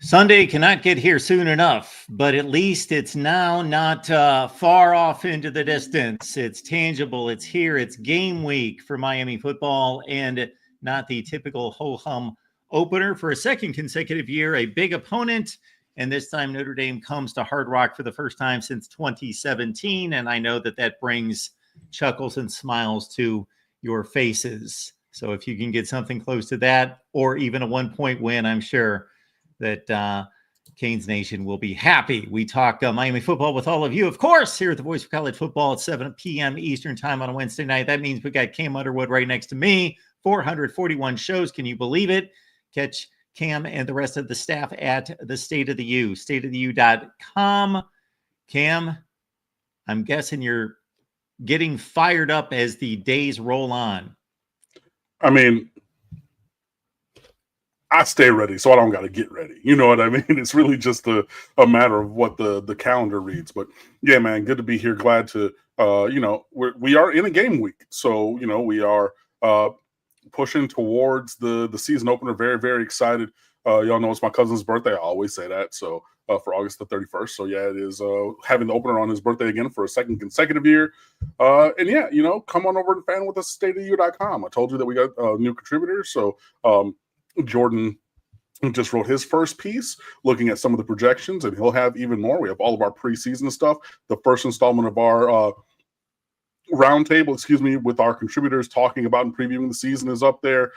Sunday cannot get here soon enough, but at least it's now not far off into the distance. It's tangible. It's here. It's game week for Miami football, and not the typical ho-hum opener for a second consecutive year. A big opponent, and this time Notre Dame comes to Hard Rock for the first time since 2017, and I know that that brings chuckles and smiles to your faces. So if you can get something close to that, or even a 1-point win, I'm sure that Canes Nation will be happy. We talk Miami football with all of you, of course, here at the Voice of College Football at 7 p.m. Eastern time on a Wednesday night. That means we got Cam Underwood right next to me. 441 shows. Can you believe it? Catch Cam and the rest of the staff at the State of the U, stateoftheu.com. Cam, I'm guessing you're getting fired up as the days roll on. I mean, I stay ready, so I don't got to get ready. You know what I mean? It's really just a matter of what the calendar reads. But yeah, man, good to be here. Glad to, we are in a game week. So, we are pushing towards the season opener. Very, very excited. Y'all know it's my cousin's birthday. I always say that. So for August the 31st. So yeah, it is having the opener on his birthday again for a second consecutive year. And yeah, come on over and fan with us, stateoftheu.com. I told you that we got new contributors. So Jordan just wrote his first piece looking at some of the projections, and he'll have even more. We have all of our preseason stuff. The first installment of our roundtable, with our contributors talking about and previewing the season is up there.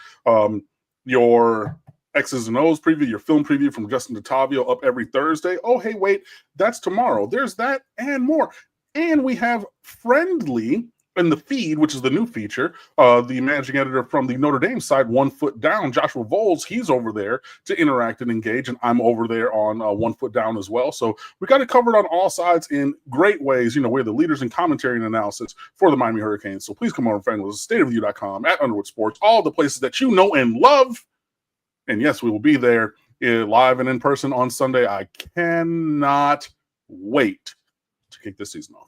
Your X's and O's preview, your film preview from Justin DeTavio up every Thursday. Oh, hey, wait, that's tomorrow. There's that and more. And we have Friendly in the feed, which is the new feature. The managing editor from the Notre Dame side, One Foot Down, Joshua Voles, he's over there to interact and engage, and I'm over there on One Foot Down as well. So we got it covered on all sides in great ways. We're the leaders in commentary and analysis for the Miami Hurricanes. So please come over and fan with us, stateoftheu.com, at Underwood Sports, all the places that you know and love. And yes, we will be there live and in person on Sunday. I cannot wait to kick this season off.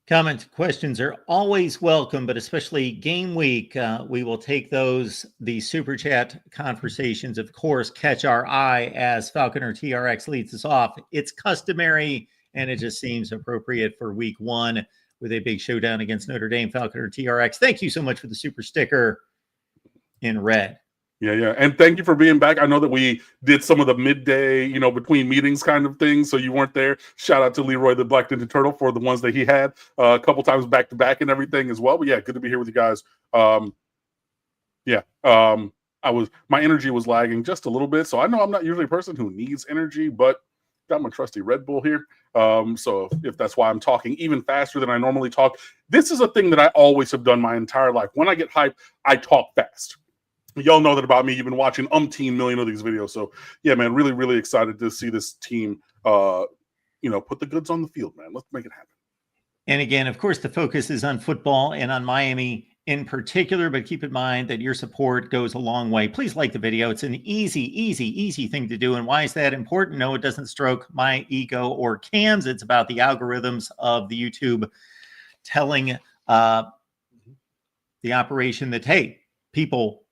Comments, questions are always welcome, but especially game week, we will take those. The super chat conversations, of course, catch our eye as Falconer TRX leads us off. It's customary, and it just seems appropriate for week one with a big showdown against Notre Dame. Falconer TRX, thank you so much for the super sticker in red. Yeah. And thank you for being back. I know that we did some of the midday, between meetings kind of thing, so you weren't there. Shout out to Leroy, the Black Ninja Turtle, for the ones that he had a couple times back to back and everything as well. But yeah, good to be here with you guys. My energy was lagging just a little bit. So I know I'm not usually a person who needs energy, but got my trusty Red Bull here. So if that's why I'm talking even faster than I normally talk, this is a thing that I always have done my entire life. When I get hyped, I talk fast. Y'all know that about me. You've been watching umpteen million of these videos. So, yeah, man, really, really excited to see this team, put the goods on the field, man. Let's make it happen. And again, of course, the focus is on football and on Miami in particular, but keep in mind that your support goes a long way. Please like the video. It's an easy thing to do. And why is that important? No, it doesn't stroke my ego or Cam's. It's about the algorithms of the YouTube telling the operation that, hey, people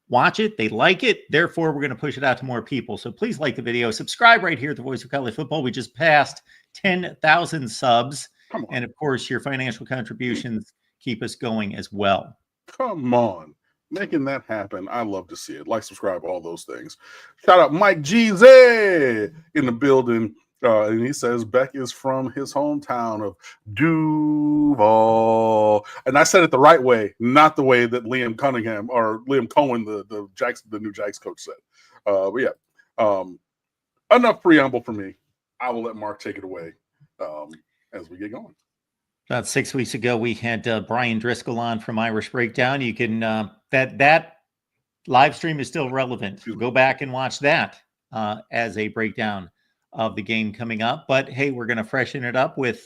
watch it, they like it, therefore we're going to push it out to more people. So please like the video, subscribe right here at the Voice of College Football. We just passed 10,000 subs, and of course your financial contributions keep us going as well. Come on, making that happen. I love to see it. Like, subscribe, all those things. Shout out Mike Jeezy in the building. And he says Beck is from his hometown of Duval. And I said it the right way, not the way that Liam Cohen, the new Jags coach, said. But yeah, enough preamble for me. I will let Mark take it away as we get going. About 6 weeks ago, we had Brian Driscoll on from Irish Breakdown. You can that live stream is still relevant. Go back and watch that as a breakdown of the game coming up. But hey, we're going to freshen it up with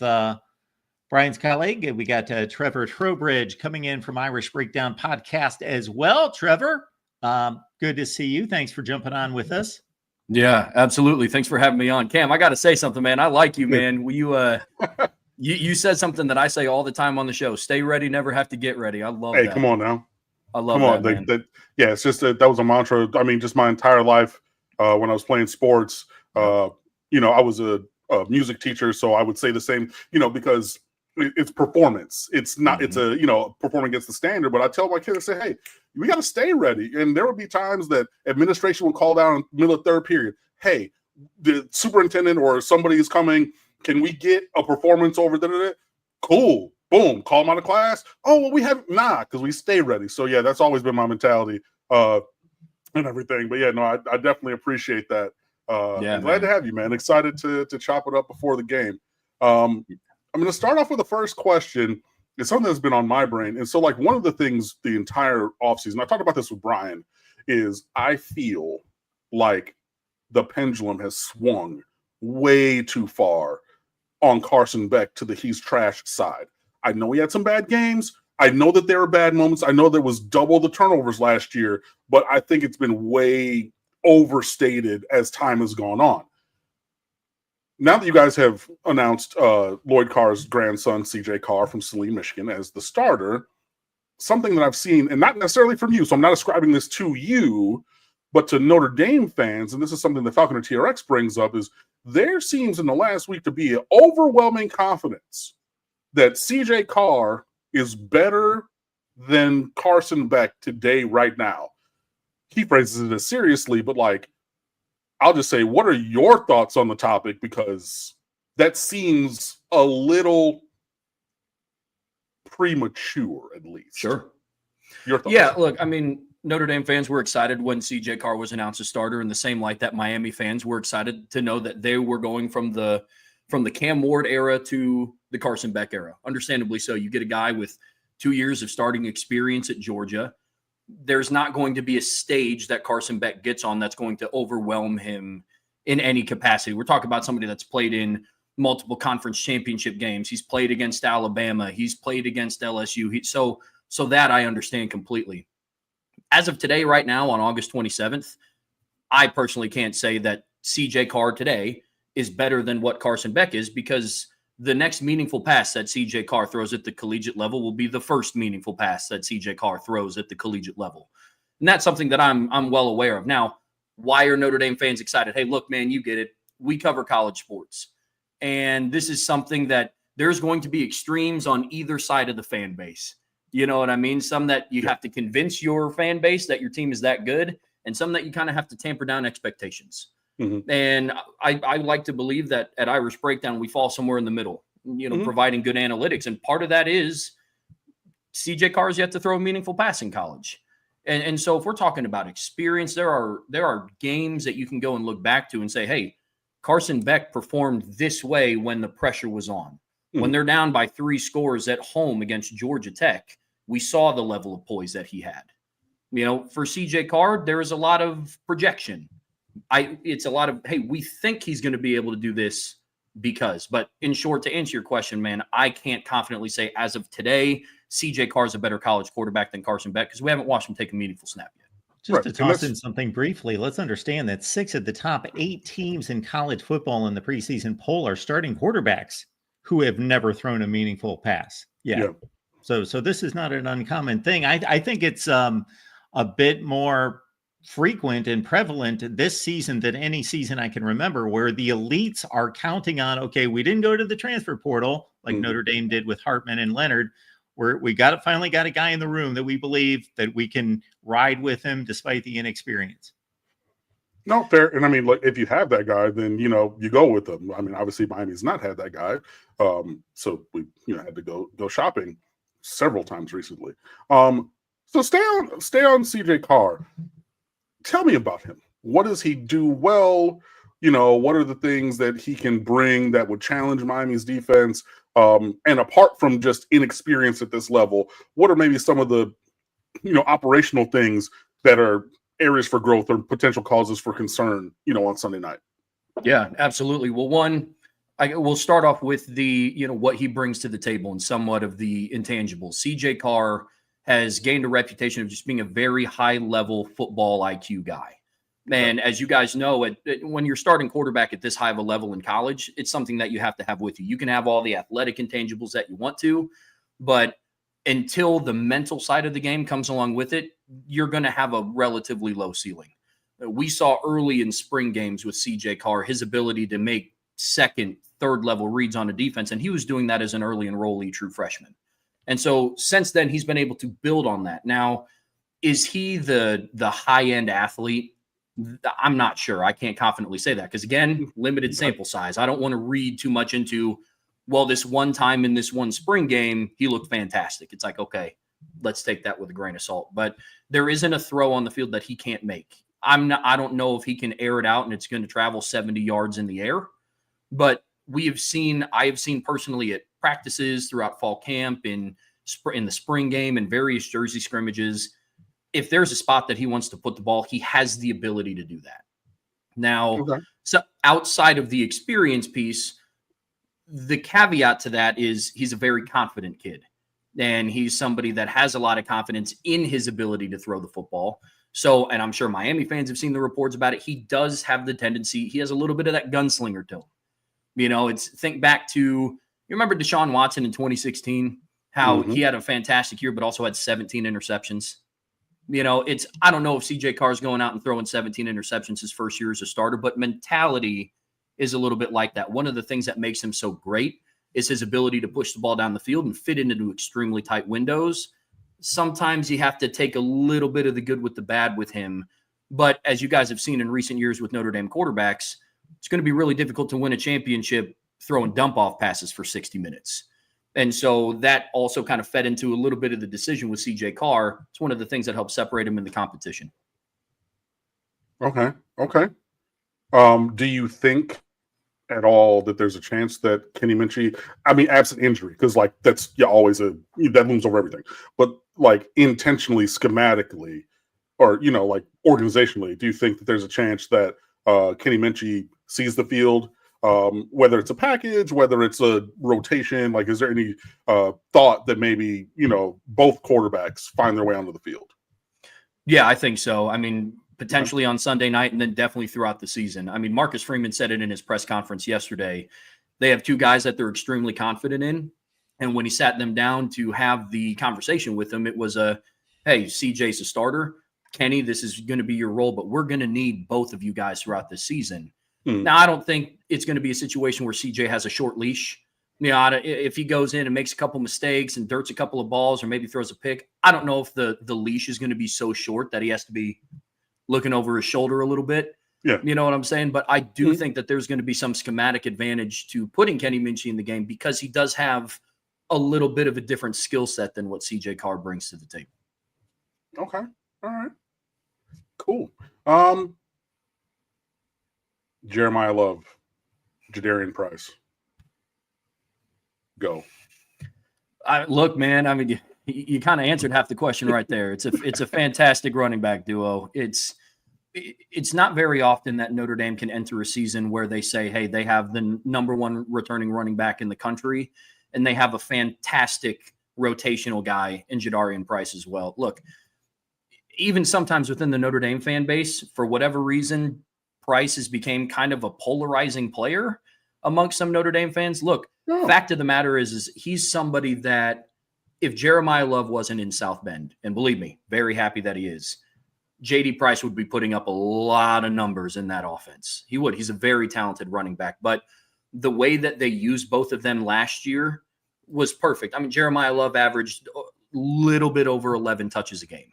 Brian's colleague. We got Trevor Trowbridge coming in from Irish Breakdown Podcast as well. Trevor, good to see you. Thanks for jumping on with us. Yeah, absolutely. Thanks for having me on. Cam, I got to say something, man. I like you, man. You said something that I say all the time on the show. Stay ready, never have to get ready. I love that. Hey, come on now. I love that, man. Yeah, it's just that was a mantra. I mean, just my entire life. when I was playing sports. I was a music teacher, so I would say the same, because it's performance. It's not, it's a, performing against the standard. But I tell my kids, I say, hey, we got to stay ready. And there would be times that administration would call down in the middle of third period. Hey, the superintendent or somebody is coming. Can we get a performance over there? Cool. Boom. Call them out of class. Oh, well, we have because we stay ready. So yeah, that's always been my mentality and everything. But yeah, no, I definitely appreciate that. I'm glad to have you, man. Excited to chop it up before the game. I'm going to start off with the first question. It's something that's been on my brain. And so, like, one of the things the entire offseason, I talked about this with Brian, is I feel like the pendulum has swung way too far on Carson Beck to the he's trash side. I know he had some bad games. I know that there are bad moments. I know there was double the turnovers last year, but I think it's been way overstated as time has gone on. Now that you guys have announced Lloyd Carr's grandson, CJ Carr from Saline, Michigan, as the starter, something that I've seen, and not necessarily from you, so I'm not ascribing this to you, but to Notre Dame fans, and this is something that Falconer TRX brings up, is there seems in the last week to be an overwhelming confidence that CJ Carr is better than Carson Beck today, right now. He phrases it as seriously, but like, I'll just say, what are your thoughts on the topic? Because that seems a little premature, at least. Sure. Your thoughts? Yeah, look, I mean, Notre Dame fans were excited when CJ Carr was announced as starter, in the same light that Miami fans were excited to know that they were going from the Cam Ward era to the Carson Beck era. Understandably so. You get a guy with 2 years of starting experience at Georgia. There's not going to be a stage that Carson Beck gets on that's going to overwhelm him in any capacity. We're talking about somebody that's played in multiple conference championship games. He's played against Alabama. He's played against LSU. So that I understand completely. As of today, right now, on August 27th, I personally can't say that CJ Carr today is better than what Carson Beck is, because the next meaningful pass that CJ Carr throws at the collegiate level will be the first meaningful pass that CJ Carr throws at the collegiate level. And that's something that I'm well aware of. Now, why are Notre Dame fans excited? Hey, look, man, you get it. We cover college sports. And this is something that there's going to be extremes on either side of the fan base. You know what I mean? Some that you have to convince your fan base that your team is that good, and some that you kind of have to tamper down expectations. Mm-hmm. And I like to believe that at Irish Breakdown, we fall somewhere in the middle, providing good analytics. And part of that is CJ Carr's yet to throw a meaningful pass in college. And so if we're talking about experience, there are games that you can go and look back to and say, hey, Carson Beck performed this way when the pressure was on. Mm-hmm. When they're down by 3 scores at home against Georgia Tech, we saw the level of poise that he had. For CJ Carr, there is a lot of projection. It's a lot of, hey, we think he's going to be able to do this because. But in short, to answer your question, man, I can't confidently say as of today, CJ Carr is a better college quarterback than Carson Beck, because we haven't watched him take a meaningful snap yet. Just to toss in something briefly, let's understand that 6 of the top 8 teams in college football in the preseason poll are starting quarterbacks who have never thrown a meaningful pass. Yeah. So this is not an uncommon thing. I think it's a bit more frequent and prevalent this season than any season I can remember, where the elites are counting on, okay, we didn't go to the transfer portal like Notre Dame did with Hartman and Leonard, where we finally got a guy in the room that we believe that we can ride with him despite the inexperience. No, fair. And I mean, like, if you have that guy, then, you go with them. I mean, obviously Miami's not had that guy. So we, had to go shopping several times recently. So stay on CJ Carr. Tell me about him. What does he do well? What are the things that he can bring that would challenge Miami's defense? And apart from just inexperience at this level, what are maybe some of the, operational things that are areas for growth or potential causes for concern, on Sunday night? Yeah, absolutely. Well, we'll start off with the, what he brings to the table and somewhat of the intangibles. CJ Carr has gained a reputation of just being a very high-level football IQ guy. And as you guys know, when you're starting quarterback at this high of a level in college, it's something that you have to have with you. You can have all the athletic intangibles that you want to, but until the mental side of the game comes along with it, you're going to have a relatively low ceiling. We saw early in spring games with CJ Carr his ability to make second, third level reads on a defense, and he was doing that as an early enrollee true freshman. And so since then, he's been able to build on that. Now, is he the high-end athlete? I'm not sure. I can't confidently say that because, again, limited sample size. I don't want to read too much into, well, this one time in this one spring game, he looked fantastic. It's like, okay, let's take that with a grain of salt. But there isn't a throw on the field that he can't make. I don't know if he can air it out and it's going to travel 70 yards in the air. But I have seen personally at practices throughout fall camp, in the spring game, and various jersey scrimmages, if there's a spot that he wants to put the ball, he has the ability to do that. Now, So outside of the experience piece, the caveat to that is he's a very confident kid. And he's somebody that has a lot of confidence in his ability to throw the football. So, and I'm sure Miami fans have seen the reports about it. He does have the tendency. He has a little bit of that gunslinger to him. You know, think back to, you remember Deshaun Watson in 2016, how he had a fantastic year, but also had 17 interceptions. You know, I don't know if CJ Carr is going out and throwing 17 interceptions his first year as a starter, but mentality is a little bit like that. One of the things that makes him so great is his ability to push the ball down the field and fit into extremely tight windows. Sometimes you have to take a little bit of the good with the bad with him. But as you guys have seen in recent years with Notre Dame quarterbacks, it's going to be really difficult to win a championship throwing dump-off passes for 60 minutes. And so that also kind of fed into a little bit of the decision with CJ Carr. It's one of the things that helps separate him in the competition. Okay. Do you think at all that there's a chance that Kenny Minchie, I mean, absent injury, because like that's always that looms over everything, but like intentionally, schematically, or like organizationally, do you think that there's a chance that Kenny Minchie sees the field, whether it's a package, whether it's a rotation? Like, is there any thought that maybe both quarterbacks find their way onto the field? Yeah, I think so. I mean, potentially on Sunday night and then definitely throughout the season. I mean, Marcus Freeman said it in his press conference yesterday. They have two guys that they're extremely confident in. And when he sat them down to have the conversation with them, it was hey, CJ's a starter. Kenny, this is going to be your role, but we're going to need both of you guys throughout the season. Now, I don't think it's going to be a situation where CJ has a short leash. If he goes in and makes a couple mistakes and dirts a couple of balls or maybe throws a pick, I don't know if the leash is going to be so short that he has to be looking over his shoulder a little bit. Yeah. You know what I'm saying? But I do think that there's going to be some schematic advantage to putting Kenny Minchie in the game because he does have a little bit of a different skill set than what CJ Carr brings to the table. Okay. All right. Cool. Jeremiah Love, Jadarian Price. Go. Look, man, I mean, you kind of answered half the question right there. It's a fantastic running back duo. It's not very often that Notre Dame can enter a season where they say, hey, they have the number one returning running back in the country, and they have a fantastic rotational guy in Jadarian Price as well. Look, even sometimes within the Notre Dame fan base, for whatever reason, Price has become kind of a polarizing player amongst some Notre Dame fans. Look, fact of the matter is he's somebody that if Jeremiah Love wasn't in South Bend, and believe me, very happy that he is, J.D. Price would be putting up a lot of numbers in that offense. He would. He's a very talented running back. But the way that they used both of them last year was perfect. I mean, Jeremiah Love averaged a little bit over 11 touches a game.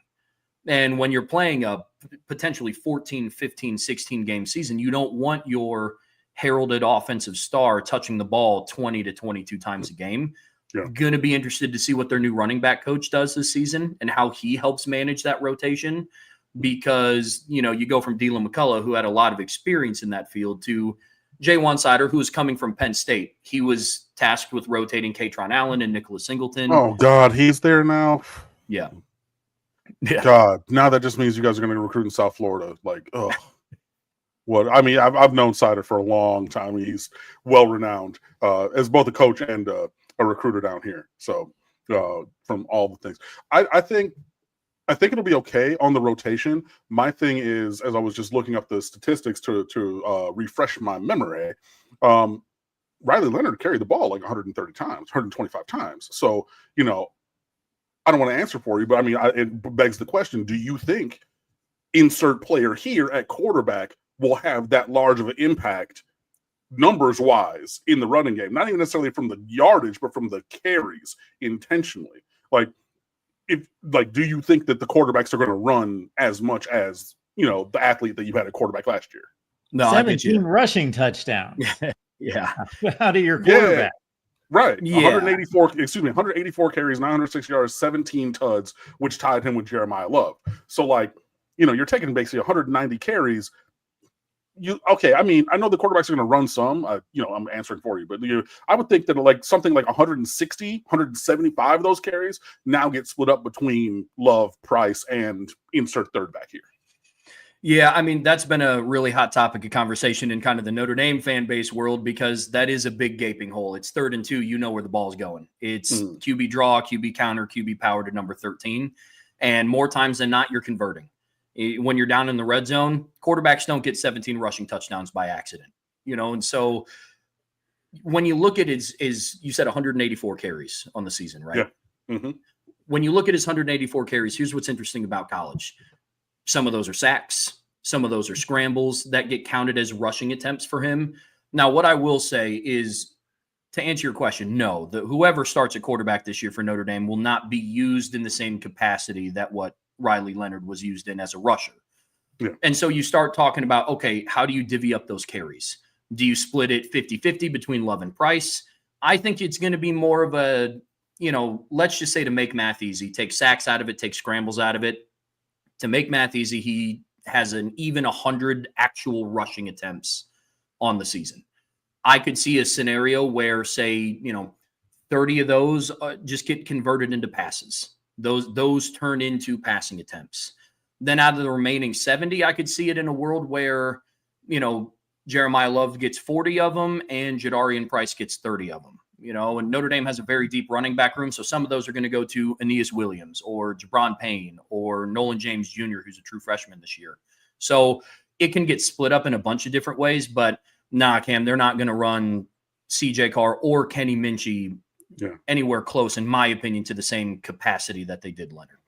And when you're playing a potentially 14, 15, 16 game season, you don't want your heralded offensive star touching the ball 20 to 22 times a game. Yeah. Going to be interested to see what their new running back coach does this season and how he helps manage that rotation. Because, you go from Dylan McCullough, who had a lot of experience in that field, to Jay One-Sider, who was coming from Penn State. He was tasked with rotating Katron Allen and Nicholas Singleton. Oh, God, he's there now? Yeah. God, now that just means you guys are going to recruit in South Florida. Like, oh, what? I mean, I've known Sider for a long time. He's well renowned as both a coach and a recruiter down here. So, from all the things, I think it'll be okay on the rotation. My thing is, as I was just looking up the statistics to refresh my memory, Riley Leonard carried the ball like 130 times, 125 times. So, I don't want to answer for you, but I mean, it begs the question: do you think insert player here at quarterback will have that large of an impact numbers wise in the running game, not even necessarily from the yardage, but from the carries intentionally. Do you think that the quarterbacks are going to run as much as, the athlete that you had at quarterback last year? No, 17 rushing touchdowns. Yeah. Out of your quarterback. Right. Yeah. 184 carries, 906 yards, 17 tuds, which tied him with Jeremiah Love. So, you're taking basically 190 carries. I know the quarterbacks are going to run some. I'm answering for you, but I would think that something like 160, 175 of those carries now get split up between Love, Price, and insert third back here. Yeah, I mean, that's been a really hot topic of conversation in kind of the Notre Dame fan base world, because that is a big gaping hole. It's 3rd and 2. You know where the ball's going. It's QB draw, QB counter, QB power to number 13. And more times than not, you're converting. When you're down in the red zone, quarterbacks don't get 17 rushing touchdowns by accident, and so when you look at his you said 184 carries on the season, right? Yeah. Mm-hmm. When you look at his 184 carries, here's what's interesting about college. Some of those are sacks. Some of those are scrambles that get counted as rushing attempts for him. Now, what I will say is, to answer your question, no, whoever starts at quarterback this year for Notre Dame will not be used in the same capacity that what Riley Leonard was used in as a rusher. Yeah. And so you start talking about, okay, how do you divvy up those carries? Do you split it 50-50 between Love and Price? I think it's going to be more of a, let's just say, to make math easy, take sacks out of it, take scrambles out of it. To make math easy, he has an even 100 actual rushing attempts on the season. I could see a scenario where, say, 30 of those just get converted into passes. Those turn into passing attempts. Then out of the remaining 70, I could see it in a world where, Jeremiah Love gets 40 of them and Jadarian Price gets 30 of them. And Notre Dame has a very deep running back room. So some of those are going to go to Aeneas Williams or Jabron Payne or Nolan James Jr., who's a true freshman this year. So it can get split up in a bunch of different ways, but Cam, they're not going to run CJ Carr or Kenny Minchie anywhere close, in my opinion, to the same capacity that they did Leonard.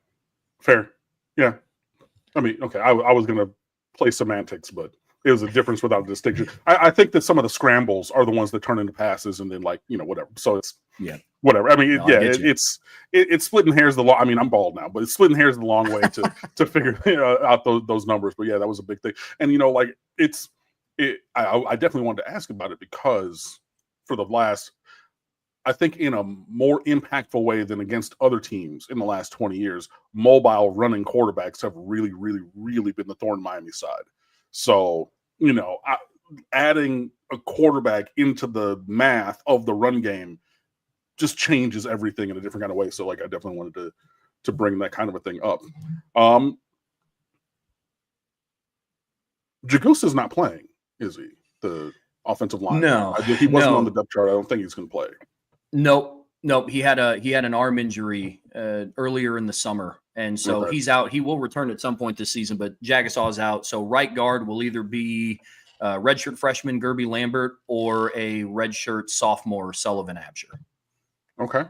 Fair. Yeah. I mean, okay, I was going to play semantics, but it was a difference without a distinction. I think that some of the scrambles are the ones that turn into passes, and then whatever. So it's whatever. I mean, it's splitting hairs the long. I mean, I'm bald now, but it's splitting hairs the long way to figure out those numbers. But yeah, that was a big thing. And I definitely wanted to ask about it because for the last, I think in a more impactful way than against other teams in the last 20 years, mobile running quarterbacks have really, really, really been the thorn in Miami's side. So, adding a quarterback into the math of the run game just changes everything in a different kind of way. So, I definitely wanted to bring that kind of a thing up. Jagusa's not playing, is he? The offensive line. No, he wasn't on the depth chart. I don't think he's going to play. Nope. He had an arm injury earlier in the summer, and so he's out. He will return at some point this season, but Jagasaw is out. So right guard will either be redshirt freshman Gerby Lambert or a redshirt sophomore Sullivan Absher. Okay.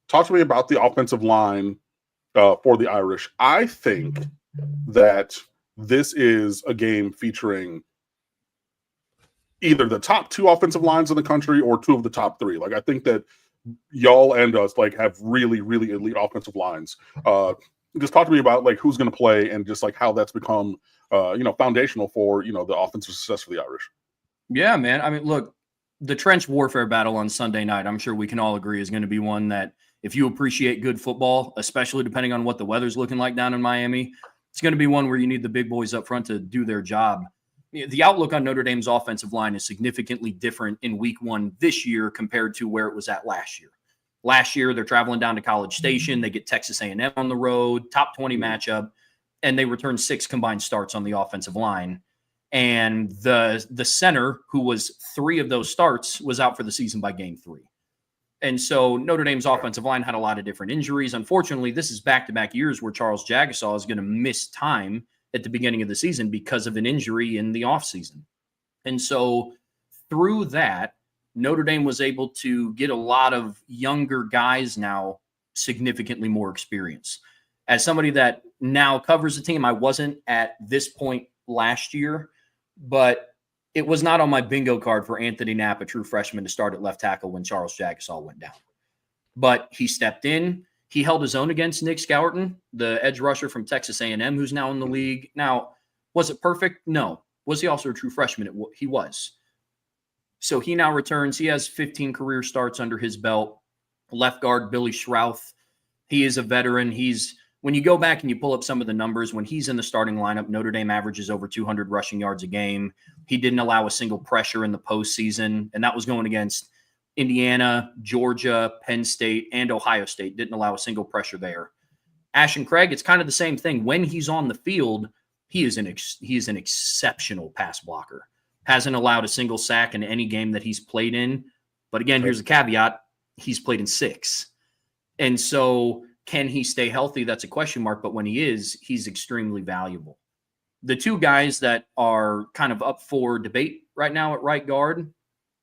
Talk to me about the offensive line for the Irish. I think that this is a game featuring either the top 2 offensive lines in the country or 2 of the top 3. I think that y'all and us have really, really elite offensive lines. Just talk to me about who's going to play and just how that's become foundational for the offensive success for the Irish. Yeah, man. I mean, look, the trench warfare battle on Sunday night, I'm sure we can all agree, is going to be one that, if you appreciate good football, especially depending on what the weather's looking like down in Miami, it's going to be one where you need the big boys up front to do their job. The outlook on Notre Dame's offensive line is significantly different in week 1 this year compared to where it was at last year. Last year, they're traveling down to College Station. They get Texas A&M on the road, top 20 matchup, and they return 6 combined starts on the offensive line. And the center, who was 3 of those starts, was out for the season by game 3. And so Notre Dame's offensive line had a lot of different injuries. Unfortunately, this is back-to-back years where Charles Jagasaw is going to miss time at the beginning of the season because of an injury in the offseason. And so through that, Notre Dame was able to get a lot of younger guys now significantly more experience. as somebody that now covers the team, I wasn't at this point last year, but it was not on my bingo card for Anthony Knapp, a true freshman, to start at left tackle when Charles Jagusah went down. But he stepped in. He held his own against Nick Scourton, the edge rusher from Texas A&M, who's now in the league. Now, was it perfect? No. Was he also a true freshman? He was. So he now returns. He has 15 career starts under his belt. Left guard, Billy Schrouth. He is a veteran. When you go back and you pull up some of the numbers, when he's in the starting lineup, Notre Dame averages over 200 rushing yards a game. He didn't allow a single pressure in the postseason, and that was going against Indiana, Georgia, Penn State, and Ohio State. Didn't allow a single pressure there. Ashton Craig, it's kind of the same thing. When he's on the field, he is an exceptional pass blocker. Hasn't allowed a single sack in any game that he's played in. But again, here's a caveat. He's played in 6. And so can he stay healthy? That's a question mark. But when he is, he's extremely valuable. The two guys that are kind of up for debate right now at right guard,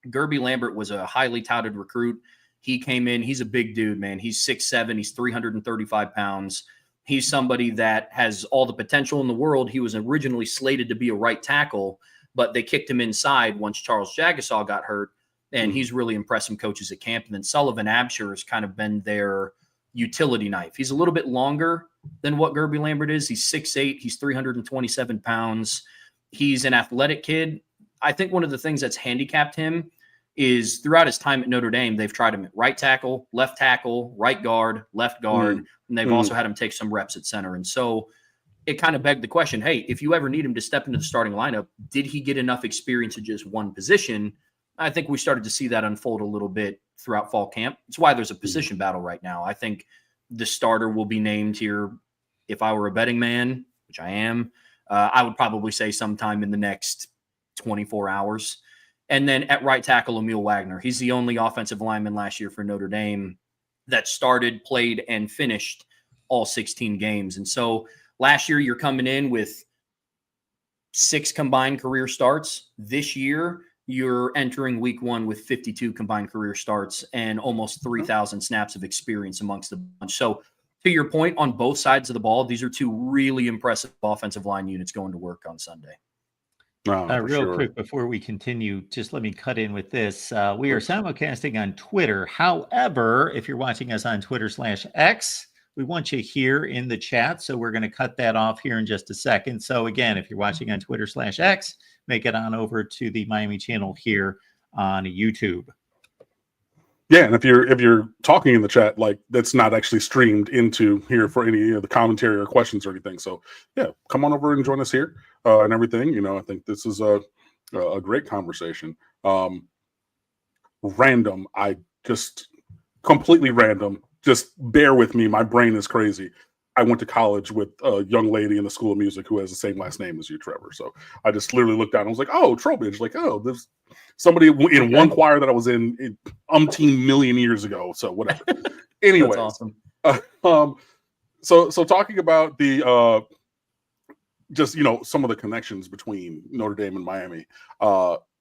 Gerby Lambert was a highly touted recruit. He came in. He's a big dude, man. He's 6'7". He's 335 pounds. He's somebody that has all the potential in the world. He was originally slated to be a right tackle, but they kicked him inside once Charles Jagusah got hurt, and he's really impressed some coaches at camp. And then Sullivan Absher has kind of been their utility knife. He's a little bit longer than what Gerby Lambert is. He's 6'8". He's 327 pounds. He's an athletic kid. I think one of the things that's handicapped him is throughout his time at Notre Dame, they've tried him at right tackle, right guard, left guard, and they've also had him take some reps at center. And so it kind of begged the question, hey, if you ever need him to step into the starting lineup, did he get enough experience at just one position? I think we started to see that unfold a little bit throughout fall camp. It's why there's a position battle right now. I think the starter will be named here. If I were a betting man, which I am, I would probably say sometime in the next 24 hours. And then at right tackle, Emil Wagner. He's the only offensive lineman last year for Notre Dame that started, played, and finished all 16 games. And so last year, you're coming in with 6 combined career starts. This year, you're entering week 1 with 52 combined career starts and almost 3,000 snaps of experience amongst the bunch. So to your point, on both sides of the ball, these are 2 really impressive offensive line units going to work on Sunday. Real quick before we continue, just let me cut in with this. We are simulcasting on Twitter. However, if you're watching us on Twitter/X, we want you here in the chat. So we're going to cut that off here in just a second. So again, if you're watching on Twitter/X, make it on over to the Miami channel here on YouTube. Yeah, and if you're talking in the chat, like that's not actually streamed into here for any of the commentary or questions or anything. So yeah, come on over and join us here and everything. I think this is a great conversation. Random, completely random. Just bear with me. My brain is crazy. I went to college with a young lady in the School of Music who has the same last name as you, Trevor. So I just literally looked down and was like, oh, Trowbridge. Like, oh, there's somebody in one choir that I was in umpteen million years ago. So whatever. Anyway. That's awesome. So talking about the some of the connections between Notre Dame and Miami,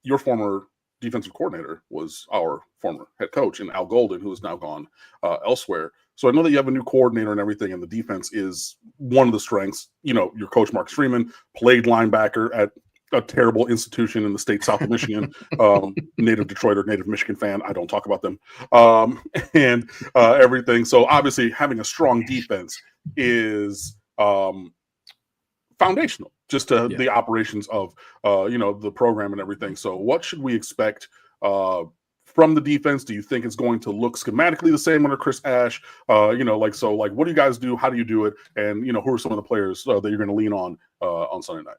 your former defensive coordinator was our former head coach in Al Golden, who is now gone elsewhere. So I know that you have a new coordinator and everything, and the defense is one of the strengths. Your coach, Mark Freeman, played linebacker at a terrible institution in the state south of Michigan, native Detroiter, native Michigan fan. I don't talk about them and everything. So obviously having a strong defense is foundational just to the operations of, the program and everything. So what should we expect from the defense? Do you think it's going to look schematically the same under Chris Ash? What do you guys do? How do you do it? And, who are some of the players that you're going to lean on Sunday night?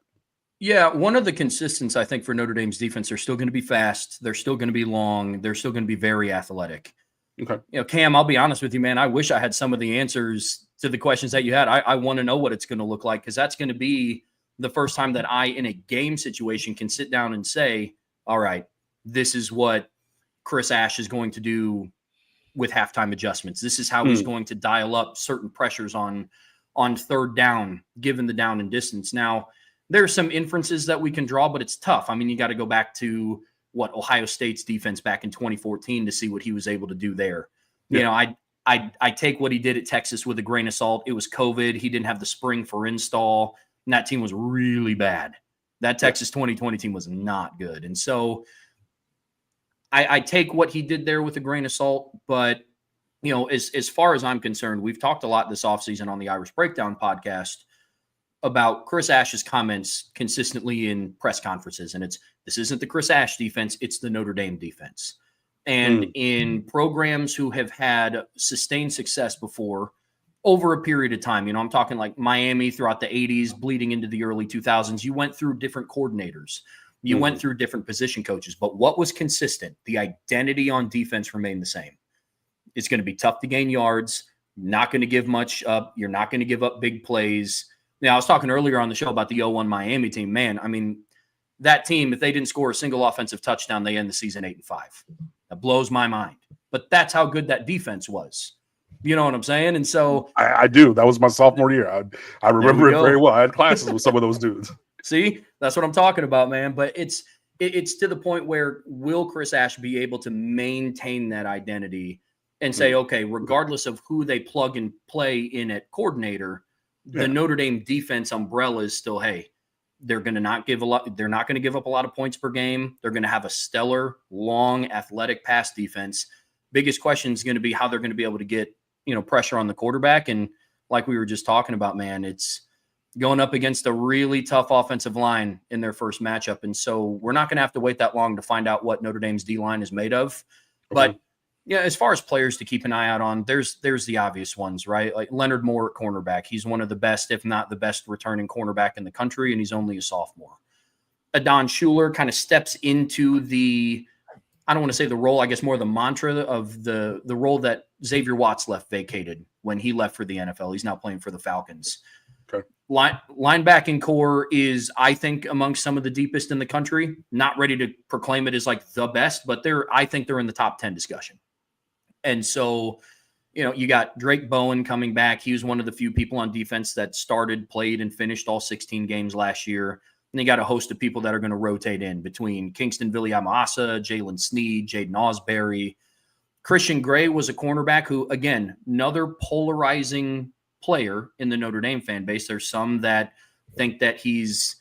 Yeah, one of the consistents, I think, for Notre Dame's defense, they're still going to be fast. They're still going to be long. They're still going to be very athletic. Okay. Cam, I'll be honest with you, man. I wish I had some of the answers to the questions that you had. I want to know what it's going to look like, because that's going to be the first time that I, in a game situation, can sit down and say, all right, this is what Chris Ash is going to do with halftime adjustments. This is how he's going to dial up certain pressures on third down, given the down and distance. Now, there are some inferences that we can draw, but it's tough. I mean, you got to go back to Ohio State's defense back in 2014 to see what he was able to do there. Yeah. I take what he did at Texas with a grain of salt. It was COVID. He didn't have the spring for install, and that team was really bad. That Texas 2020 team was not good. And so I take what he did there with a grain of salt. But, you know, as far as I'm concerned, we've talked a lot this offseason on the Irish Breakdown podcast about Chris Ash's comments consistently in press conferences. And this isn't the Chris Ash defense, it's the Notre Dame defense. And in programs who have had sustained success before over a period of time, you know, I'm talking like Miami throughout the 80s, bleeding into the early 2000s, you went through different coordinators. You went through different position coaches. But what was consistent? The identity on defense remained the same. It's going to be tough to gain yards, not going to give much up. You're not going to give up big plays. Now, I was talking earlier on the show about the 0-1 Miami team. Man, I mean, that team, if they didn't score a single offensive touchdown, they end the season 8-5. That blows my mind. But that's how good that defense was. You know what I'm saying? And so I do. That was my sophomore year. I remember it very well. I had classes with some of those dudes. See, that's what I'm talking about, man. But it's to the point where will Chris Ash be able to maintain that identity and say, okay, regardless of who they plug and play in at coordinator, the Notre Dame defense umbrella is still, hey, they're going to not give a lot. They're not going to give up a lot of points per game. They're going to have a stellar, long, athletic pass defense. Biggest question is going to be how they're going to be able to get, you know, pressure on the quarterback. And like we were just talking about, man, it's going up against a really tough offensive line in their first matchup. And so we're not going to have to wait that long to find out what Notre Dame's D-line is made of. But yeah, as far as players to keep an eye out on, there's the obvious ones, right? Like Leonard Moore at cornerback. He's one of the best, if not the best, returning cornerback in the country, and he's only a sophomore. Adon Schuler kind of steps into the, I don't want to say the role, I guess more the mantra of the role that Xavier Watts left vacated when he left for the NFL. He's now playing for the Falcons. Okay. Linebacking core is, I think, amongst some of the deepest in the country. Not ready to proclaim it as like the best, but I think they're in the top 10 discussion. And so, you know, you got Drake Bowen coming back. He was one of the few people on defense that started, played, and finished all 16 games last year. And you got a host of people that are going to rotate in between Kingston Viliamasa, Jalen Sneed, Jaden Ausberry. Christian Gray was a cornerback who, again, another polarizing player in the Notre Dame fan base. There's some that think that he's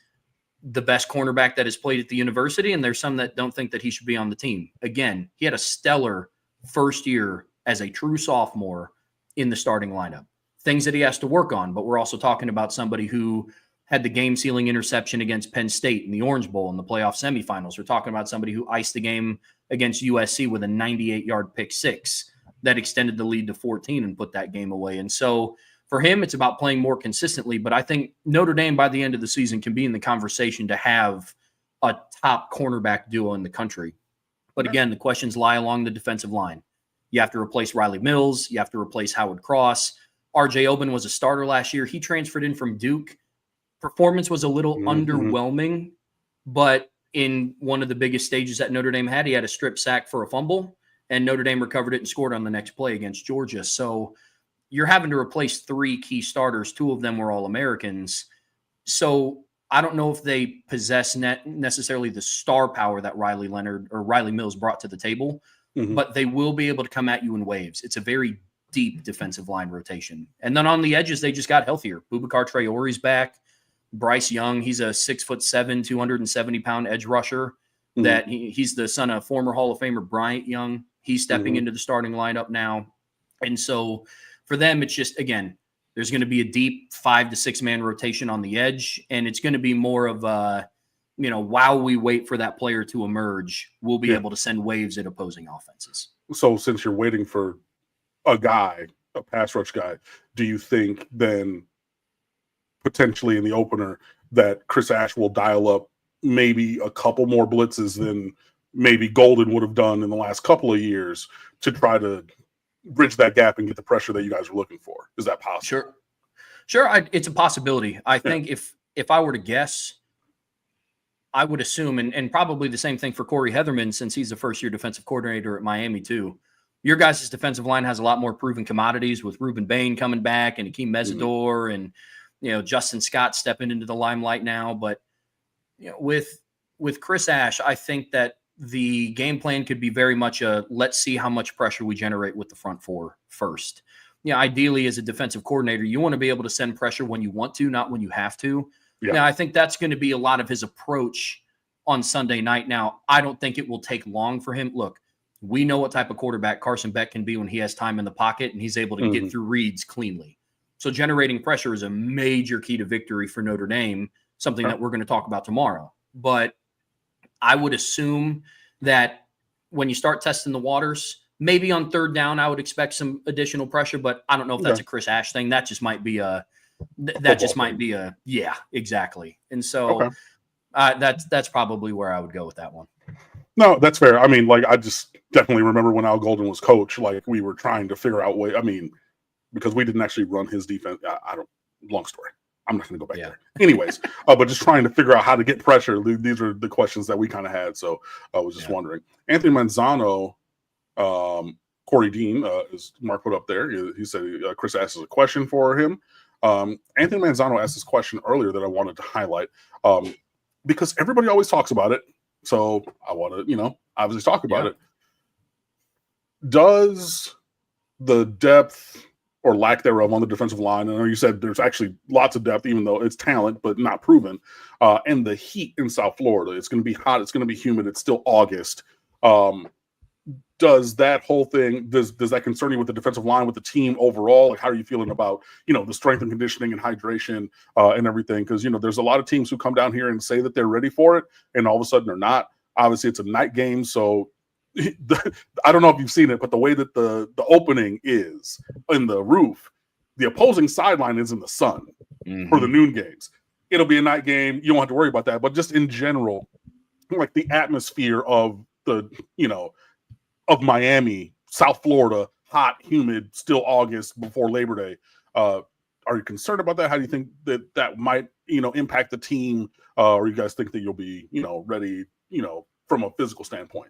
the best cornerback that has played at the university, and there's some that don't think that he should be on the team. Again, he had a stellar first year as a true sophomore in the starting lineup. Things that he has to work on, but we're also talking about somebody who had the game-sealing interception against Penn State in the Orange Bowl in the playoff semifinals. We're talking about somebody who iced the game against USC with a 98-yard pick six that extended the lead to 14 and put that game away. And so for him, it's about playing more consistently. But I think Notre Dame by the end of the season can be in the conversation to have a top cornerback duo in the country. But again, the questions lie along the defensive line. You have to replace Riley Mills. You have to replace Howard Cross. R.J. Oben was a starter last year. He transferred in from Duke. Performance was a little underwhelming, but in one of the biggest stages that Notre Dame had, he had a strip sack for a fumble, and Notre Dame recovered it and scored on the next play against Georgia. So you're having to replace three key starters. Two of them were All-Americans. So I don't know if they possess necessarily the star power that Riley Mills brought to the table, but they will be able to come at you in waves. It's a very deep defensive line rotation. And then on the edges, they just got healthier. Boubacar Traore's back. Bryce Young, he's a 6'7", 270-pound edge rusher. That he's the son of former Hall of Famer Bryant Young. He's stepping into the starting lineup now. And so for them, it's just, again, there's going to be a deep 5 to 6 man rotation on the edge. And it's going to be more of a, you know, while we wait for that player to emerge, we'll be able to send waves at opposing offenses. So since you're waiting for a pass rush guy, do you think then potentially in the opener that Chris Ash will dial up maybe a couple more blitzes than maybe Golden would have done in the last couple of years to try to bridge that gap and get the pressure that you guys are looking for? Is that possible? Sure. It's a possibility. I think if I were to guess, I would assume, and probably the same thing for Corey Heatherman, since he's the first-year defensive coordinator at Miami too. Your guys' defensive line has a lot more proven commodities with Ruben Bain coming back and Akeem Mesidor and, you know, Justin Scott stepping into the limelight now. But, you know, with Chris Ash, I think that the game plan could be very much a let's see how much pressure we generate with the front four first. Ideally, as a defensive coordinator, you want to be able to send pressure when you want to, not when you have to. Yeah. I think that's going to be a lot of his approach on Sunday night. Now, I don't think it will take long for him. Look, we know what type of quarterback Carson Beck can be when he has time in the pocket and he's able to get through reads cleanly. So generating pressure is a major key to victory for Notre Dame, something that we're going to talk about tomorrow. But I would assume that when you start testing the waters, maybe on third down, I would expect some additional pressure, but I don't know if that's a Chris Ash thing. That just might be yeah, exactly. And so that's probably where I would go with that one. No, that's fair. I mean, like, I just definitely remember when Al Golden was coach, like, we were trying to figure out because we didn't actually run his defense. Long story. I'm not going to go back there. Anyways, but just trying to figure out how to get pressure. These are the questions that we kind of had. So I was just wondering. Anthony Manzano, Corey Dean, as Mark put up there, he said Chris asked a question for him. Anthony Manzano asked this question earlier that I wanted to highlight because everybody always talks about it. So I want to, obviously talk about it. Does the depth or lack thereof on the defensive line, I know you said there's actually lots of depth, even though it's talent, but not proven, and the heat in South Florida, it's going to be hot, it's going to be humid, it's still August. Does that whole thing, does that concern you with the defensive line, with the team overall? Like, how are you feeling about, the strength and conditioning and hydration and everything? Because, there's a lot of teams who come down here and say that they're ready for it, and all of a sudden they're not. Obviously, it's a night game, so I don't know if you've seen it, but the way that the opening is in the roof, the opposing sideline is in the sun for the noon games. It'll be a night game. You don't have to worry about that. But just in general, like the atmosphere of the, of Miami, South Florida, hot, humid, still August before Labor Day. Are you concerned about that? How do you think that might, impact the team? Or you guys think that you'll be, ready, from a physical standpoint?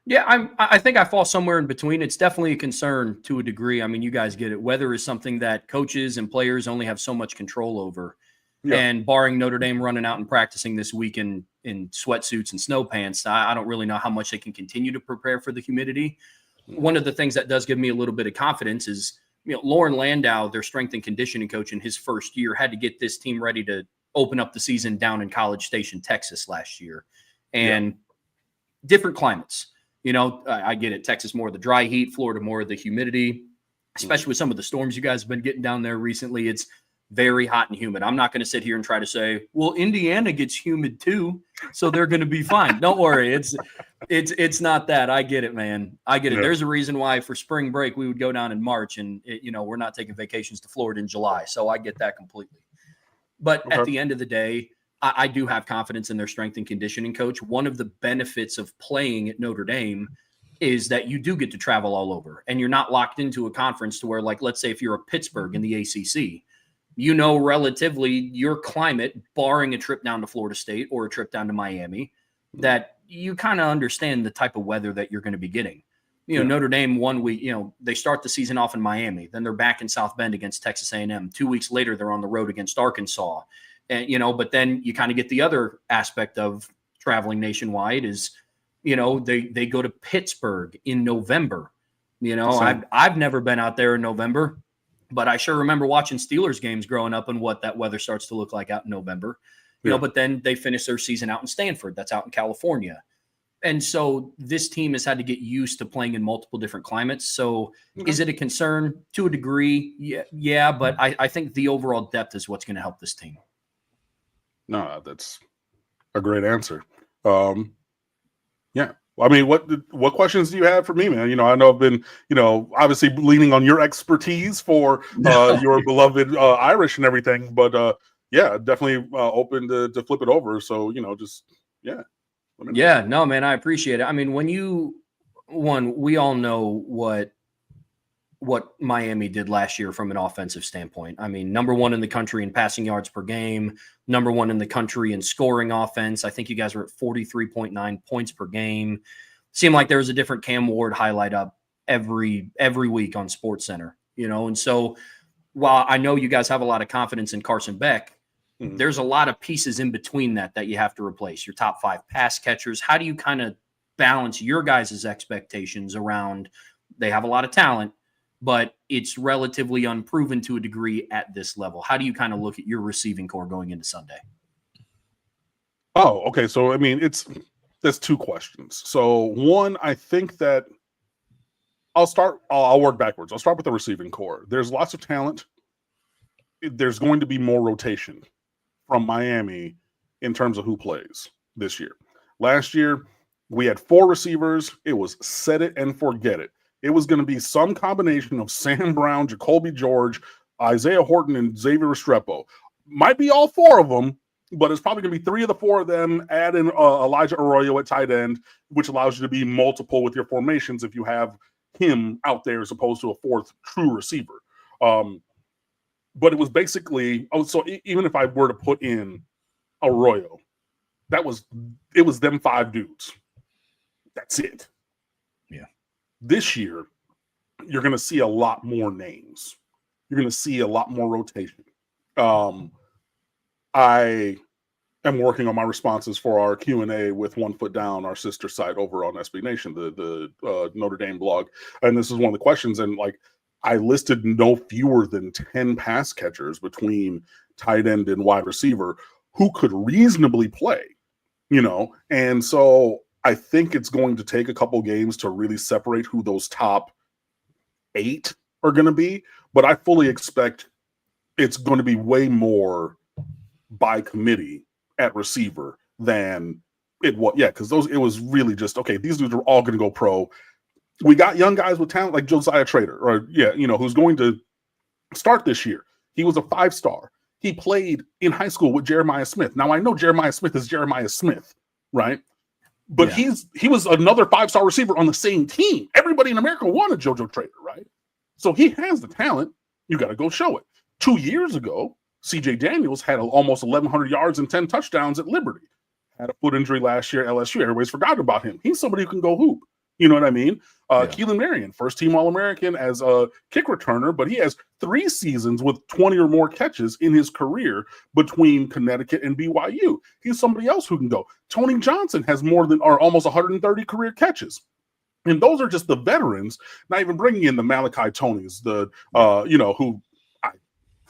Yeah, I think I fall somewhere in between. It's definitely a concern to a degree. I mean, you guys get it. Weather is something that coaches and players only have so much control over. Yeah. And barring Notre Dame running out and practicing this week in sweatsuits and snow pants, I don't really know how much they can continue to prepare for the humidity. One of the things that does give me a little bit of confidence is, Lauren Landau, their strength and conditioning coach in his first year, had to get this team ready to open up the season down in College Station, Texas last year. And different climates. I get it. Texas more of the dry heat, Florida more of the humidity, especially with some of the storms you guys have been getting down there recently. It's very hot and humid. I'm not going to sit here and try to say, well, Indiana gets humid too, so they're going to be fine. Don't worry. It's not that. I get it, man. I get it. There's a reason why for spring break we would go down in March and, we're not taking vacations to Florida in July. So I get that completely. But at the end of the day, I do have confidence in their strength and conditioning coach. One of the benefits of playing at Notre Dame is that you do get to travel all over and you're not locked into a conference to where, like, let's say if you're a Pittsburgh in the ACC, relatively your climate, barring a trip down to Florida State or a trip down to Miami, that you kind of understand the type of weather that you're going to be getting. Notre Dame 1 week, they start the season off in Miami, then they're back in South Bend against Texas A&M. 2 weeks later, they're on the road against Arkansas. And, but then you kind of get the other aspect of traveling nationwide is, they go to Pittsburgh in November. I've never been out there in November, but I sure remember watching Steelers games growing up and what that weather starts to look like out in November. But then they finish their season out in Stanford. That's out in California. And so this team has had to get used to playing in multiple different climates. So is it a concern? To a degree? Yeah, but I think the overall depth is what's going to help this team. No, that's a great answer. Yeah. I mean, what questions do you have for me, man? I know I've been, obviously leaning on your expertise for your beloved Irish and everything, but definitely open to flip it over. So, Yeah, no, man, I appreciate it. I mean, we all know what Miami did last year from an offensive standpoint. I mean, number 1 in the country in passing yards per game, number 1 in the country in scoring offense. I think you guys were at 43.9 points per game. Seemed like there was a different Cam Ward highlight up every week on SportsCenter, and so while I know you guys have a lot of confidence in Carson Beck, there's a lot of pieces in between that you have to replace. Your top 5 pass catchers. How do you kind of balance your guys' expectations around they have a lot of talent, but it's relatively unproven to a degree at this level? How do you kind of look at your receiving core going into Sunday? Oh, okay. So, I mean, there's two questions. So one, I think that I'll work backwards. I'll start with the receiving core. There's lots of talent. There's going to be more rotation from Miami in terms of who plays this year. Last year, we had 4 receivers. It was set it and forget it. It was going to be some combination of Sam Brown, Jacoby George, Isaiah Horton, and Xavier Restrepo. Might be all 4 of them, but it's probably going to be 3 of the 4 of them. Add in Elijah Arroyo at tight end, which allows you to be multiple with your formations if you have him out there as opposed to a 4th true receiver. But it was basically, so even if I were to put in Arroyo, it was them 5 dudes. That's it. Yeah. This year, you're going to see a lot more names. You're going to see a lot more rotation. I am working on my responses for our Q&A with One Foot Down, our sister site over on SB Nation, the Notre Dame blog. And this is one of the questions. And like, I listed no fewer than 10 pass catchers between tight end and wide receiver who could reasonably play, And so I think it's going to take a couple games to really separate who those top 8 are going to be. But I fully expect it's going to be way more by committee at receiver than it was. Yeah, because it was really just, okay, these dudes are all going to go pro. We got young guys with talent like Josiah Trader, who's going to start this year. He was a 5-star. He played in high school with Jeremiah Smith. Now, I know Jeremiah Smith is Jeremiah Smith, right? But he was another 5-star receiver on the same team. Everybody in America wanted JoJo Trader, right? So he has the talent. You got to go show it. 2 years ago, CJ Daniels had almost 1,100 yards and 10 touchdowns at Liberty. Had a foot injury last year at LSU. Everybody's forgotten about him. He's somebody who can go hoop. You know what I mean? Keelan Marion, first-team All-American as a kick returner, but he has 3 seasons with 20 or more catches in his career between Connecticut and BYU. He's somebody else who can go. Tony Johnson has almost 130 career catches. And those are just the veterans, not even bringing in the Malachi Tonys, who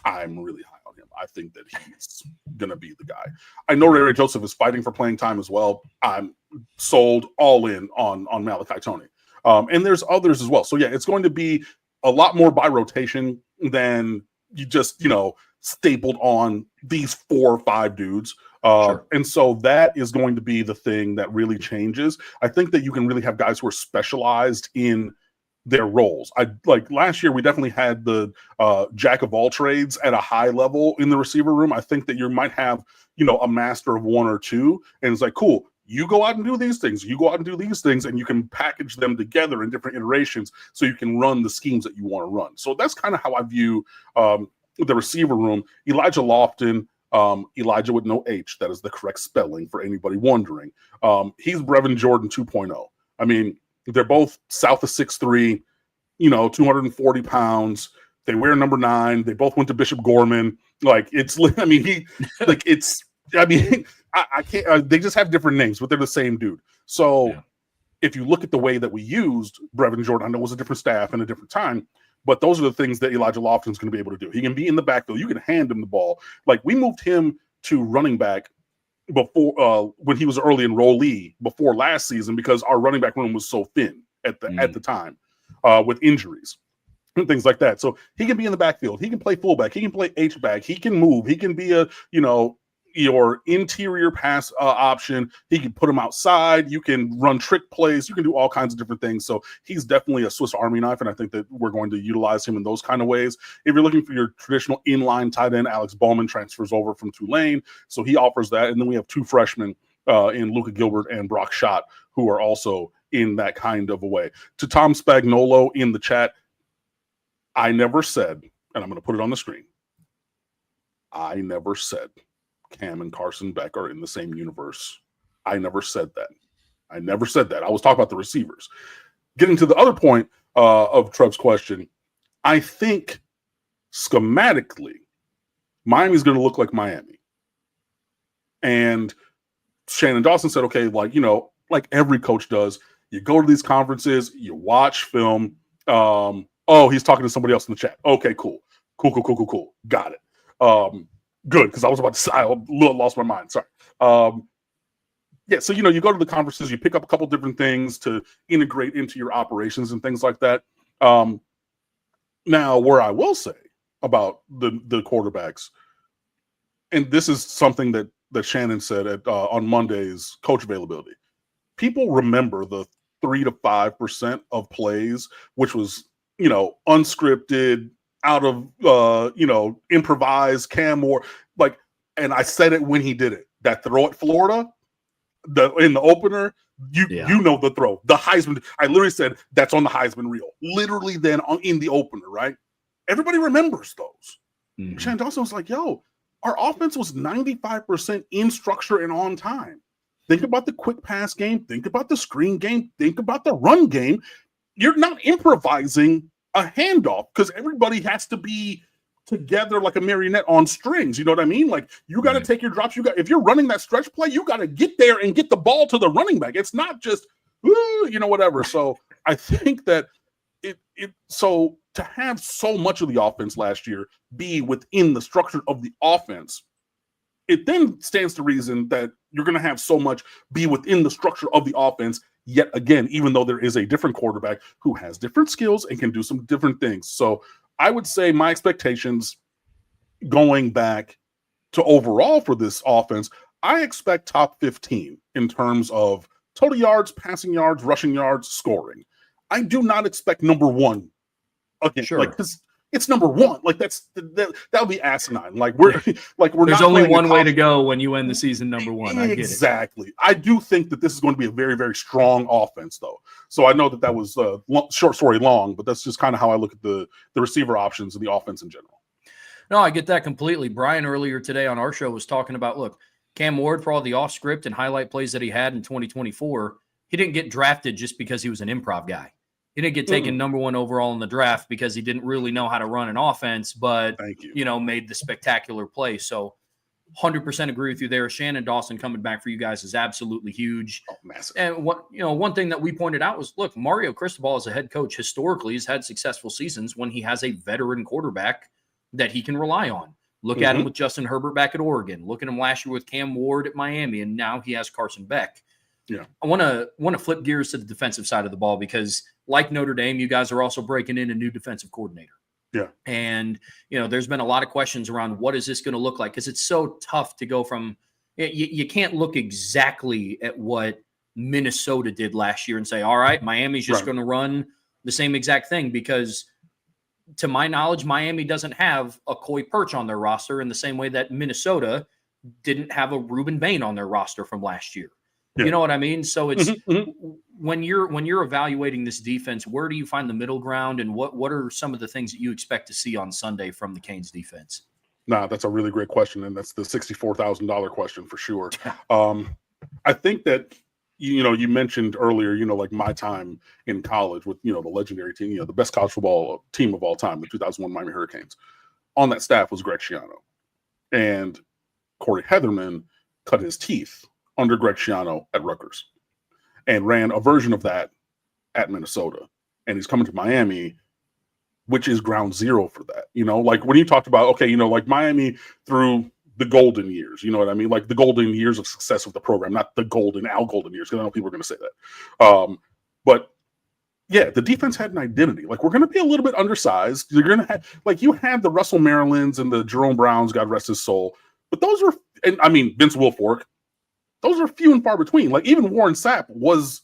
I'm really high on him. I think that he's going to be the guy. I know Ray Joseph is fighting for playing time as well. I'm sold all in on Malachi Toney. And there's others as well. So, yeah, it's going to be a lot more by rotation than you just, stapled on these 4 or 5 dudes. Sure. And so that is going to be the thing that really changes. I think that you can really have guys who are specialized in their roles. Like last year, we definitely had the jack of all trades at a high level in the receiver room. I think that you might have, a master of 1 or 2, and it's like, cool, you go out and do these things, you go out and do these things, and you can package them together in different iterations so you can run the schemes that you want to run. So that's kind of how I view the receiver room. Elijah Lofton, Elijah with no H, that is the correct spelling for anybody wondering. He's Brevin Jordan 2.0. I mean, they're both south of 6'3", 240 pounds. They wear number 9. They both went to Bishop Gorman. I can't, they just have different names, but they're the same dude. So if you look at the way that we used Brevin Jordan, I know it was a different staff and a different time, but those are the things that Elijah Lofton's going to be able to do. He can be in the backfield. You can hand him the ball. Like, we moved him to running back before when he was an early enrollee before last season because our running back room was so thin at the time with injuries and things like that. So he can be in the backfield. He can play fullback. He can play H-back. He can move. He can be your interior pass option. He can put him outside. You can run trick plays. You can do all kinds of different things. So he's definitely a Swiss Army knife, and I think that we're going to utilize him in those kind of ways. If you're looking for your traditional inline tight end, Alex Bowman transfers over from Tulane, so he offers that. And then we have 2 freshmen in Luka Gilbert and Brock Schott who are also in that kind of a way. To Tom Spagnolo in the chat, I never said, and I'm going to put it on the screen, I never said Cam and Carson Beck are in the same universe. I never said that. I was talking about the receivers. Getting to the other point of Trev's question, I think schematically, Miami's going to look like Miami. And Shannon Dawson said, okay, like every coach does. You go to these conferences, you watch film. Oh, he's talking to somebody else in the chat. Okay, cool. Got it. Good, because I was about to say, I lost my mind. Sorry. Yeah, so, you go to the conferences, you pick up a couple different things to integrate into your operations and things like that. Now, where I will say about the quarterbacks, and this is something that Shannon said on Monday's coach availability. People remember the 3 to 5% of plays, which was, unscripted, out of, improvised, Cam Moore. And I said it when he did it. That throw at Florida, in the opener, you know the throw. The Heisman, I literally said, that's on the Heisman reel. Literally then in the opener, right? Everybody remembers those. Mm-hmm. Shannon Dawson was like, yo, our offense was 95% in structure and on time. Think about the quick pass game. Think about the screen game. Think about the run game. You're not improvising a handoff because everybody has to be together like a marionette on strings. You know what I mean? Like, you got to take your drops. If you're running that stretch play, you got to get there and get the ball to the running back. It's not just, whatever. So I think that so to have so much of the offense last year be within the structure of the offense, it then stands to reason that you're going to have so much be within the structure of the offense yet again, even though there is a different quarterback who has different skills and can do some different things. So I would say my expectations going back to overall for this offense, I expect top 15 in terms of total yards, passing yards, rushing yards, scoring. I do not expect number one again. Sure. Because it's number one. Like that would be asinine. We're There's only one way to go when you end the season number one. I get it. Exactly. I do think that this is going to be a very, very strong offense, though. So I know that was short story long, but that's just kind of how I look at the receiver options and the offense in general. No, I get that completely. Brian earlier today on our show was talking about, look, Cam Ward, for all the off script and highlight plays that he had in 2024, he didn't get drafted just because he was an improv guy. He didn't get taken number one overall in the draft because he didn't really know how to run an offense, but, made the spectacular play. So 100% agree with you there. Shannon Dawson coming back for you guys is absolutely huge. Oh, massive. And one thing that we pointed out was, look, Mario Cristobal as a head coach historically has had successful seasons when he has a veteran quarterback that he can rely on. Look at him with Justin Herbert back at Oregon. Look at him last year with Cam Ward at Miami, and now he has Carson Beck. Yeah, I want to flip gears to the defensive side of the ball because, like Notre Dame, you guys are also breaking in a new defensive coordinator. Yeah, and there's been a lot of questions around what is this going to look like because it's so tough to go from. You can't look exactly at what Minnesota did last year and say, all right, Miami's just going to run the same exact thing because, to my knowledge, Miami doesn't have a Coy Perch on their roster in the same way that Minnesota didn't have a Reuben Bain on their roster from last year. Yeah. You know what I mean? So it's when you're evaluating this defense, where do you find the middle ground, and what are some of the things that you expect to see on Sunday from the Canes defense? Nah, that's a really great question, and that's the $64,000 question for sure. I think that you mentioned earlier, like my time in college with the legendary team, the best college football team of all time, the 2001 Miami Hurricanes. On that staff was Greg Schiano, and Corey Heatherman cut his teeth under Greg Schiano at Rutgers and ran a version of that at Minnesota. And he's coming to Miami, which is ground zero for that. When you talked about, okay, like Miami through the golden years, you know what I mean? Like the golden years of success of the program, not the golden years, because I know people are going to say that. But yeah, the defense had an identity. We're going to be a little bit undersized. You're going to have, you had the Russell Marylands and the Jerome Browns, God rest his soul. But those were, and I mean, Vince Wilfork, those are few and far between. Even Warren Sapp was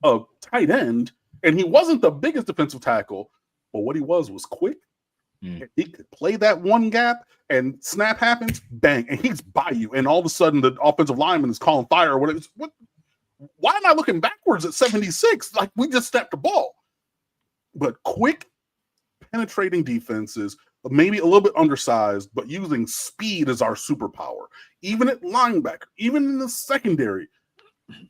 a tight end, and he wasn't the biggest defensive tackle, but what he was quick. He could play that one gap, and snap happens, bang, and he's by you. And all of a sudden, the offensive lineman is calling fire or whatever. Why am I looking backwards at 76? We just snapped the ball. But quick, penetrating defenses, maybe a little bit undersized, but using speed as our superpower, even at linebacker, even in the secondary,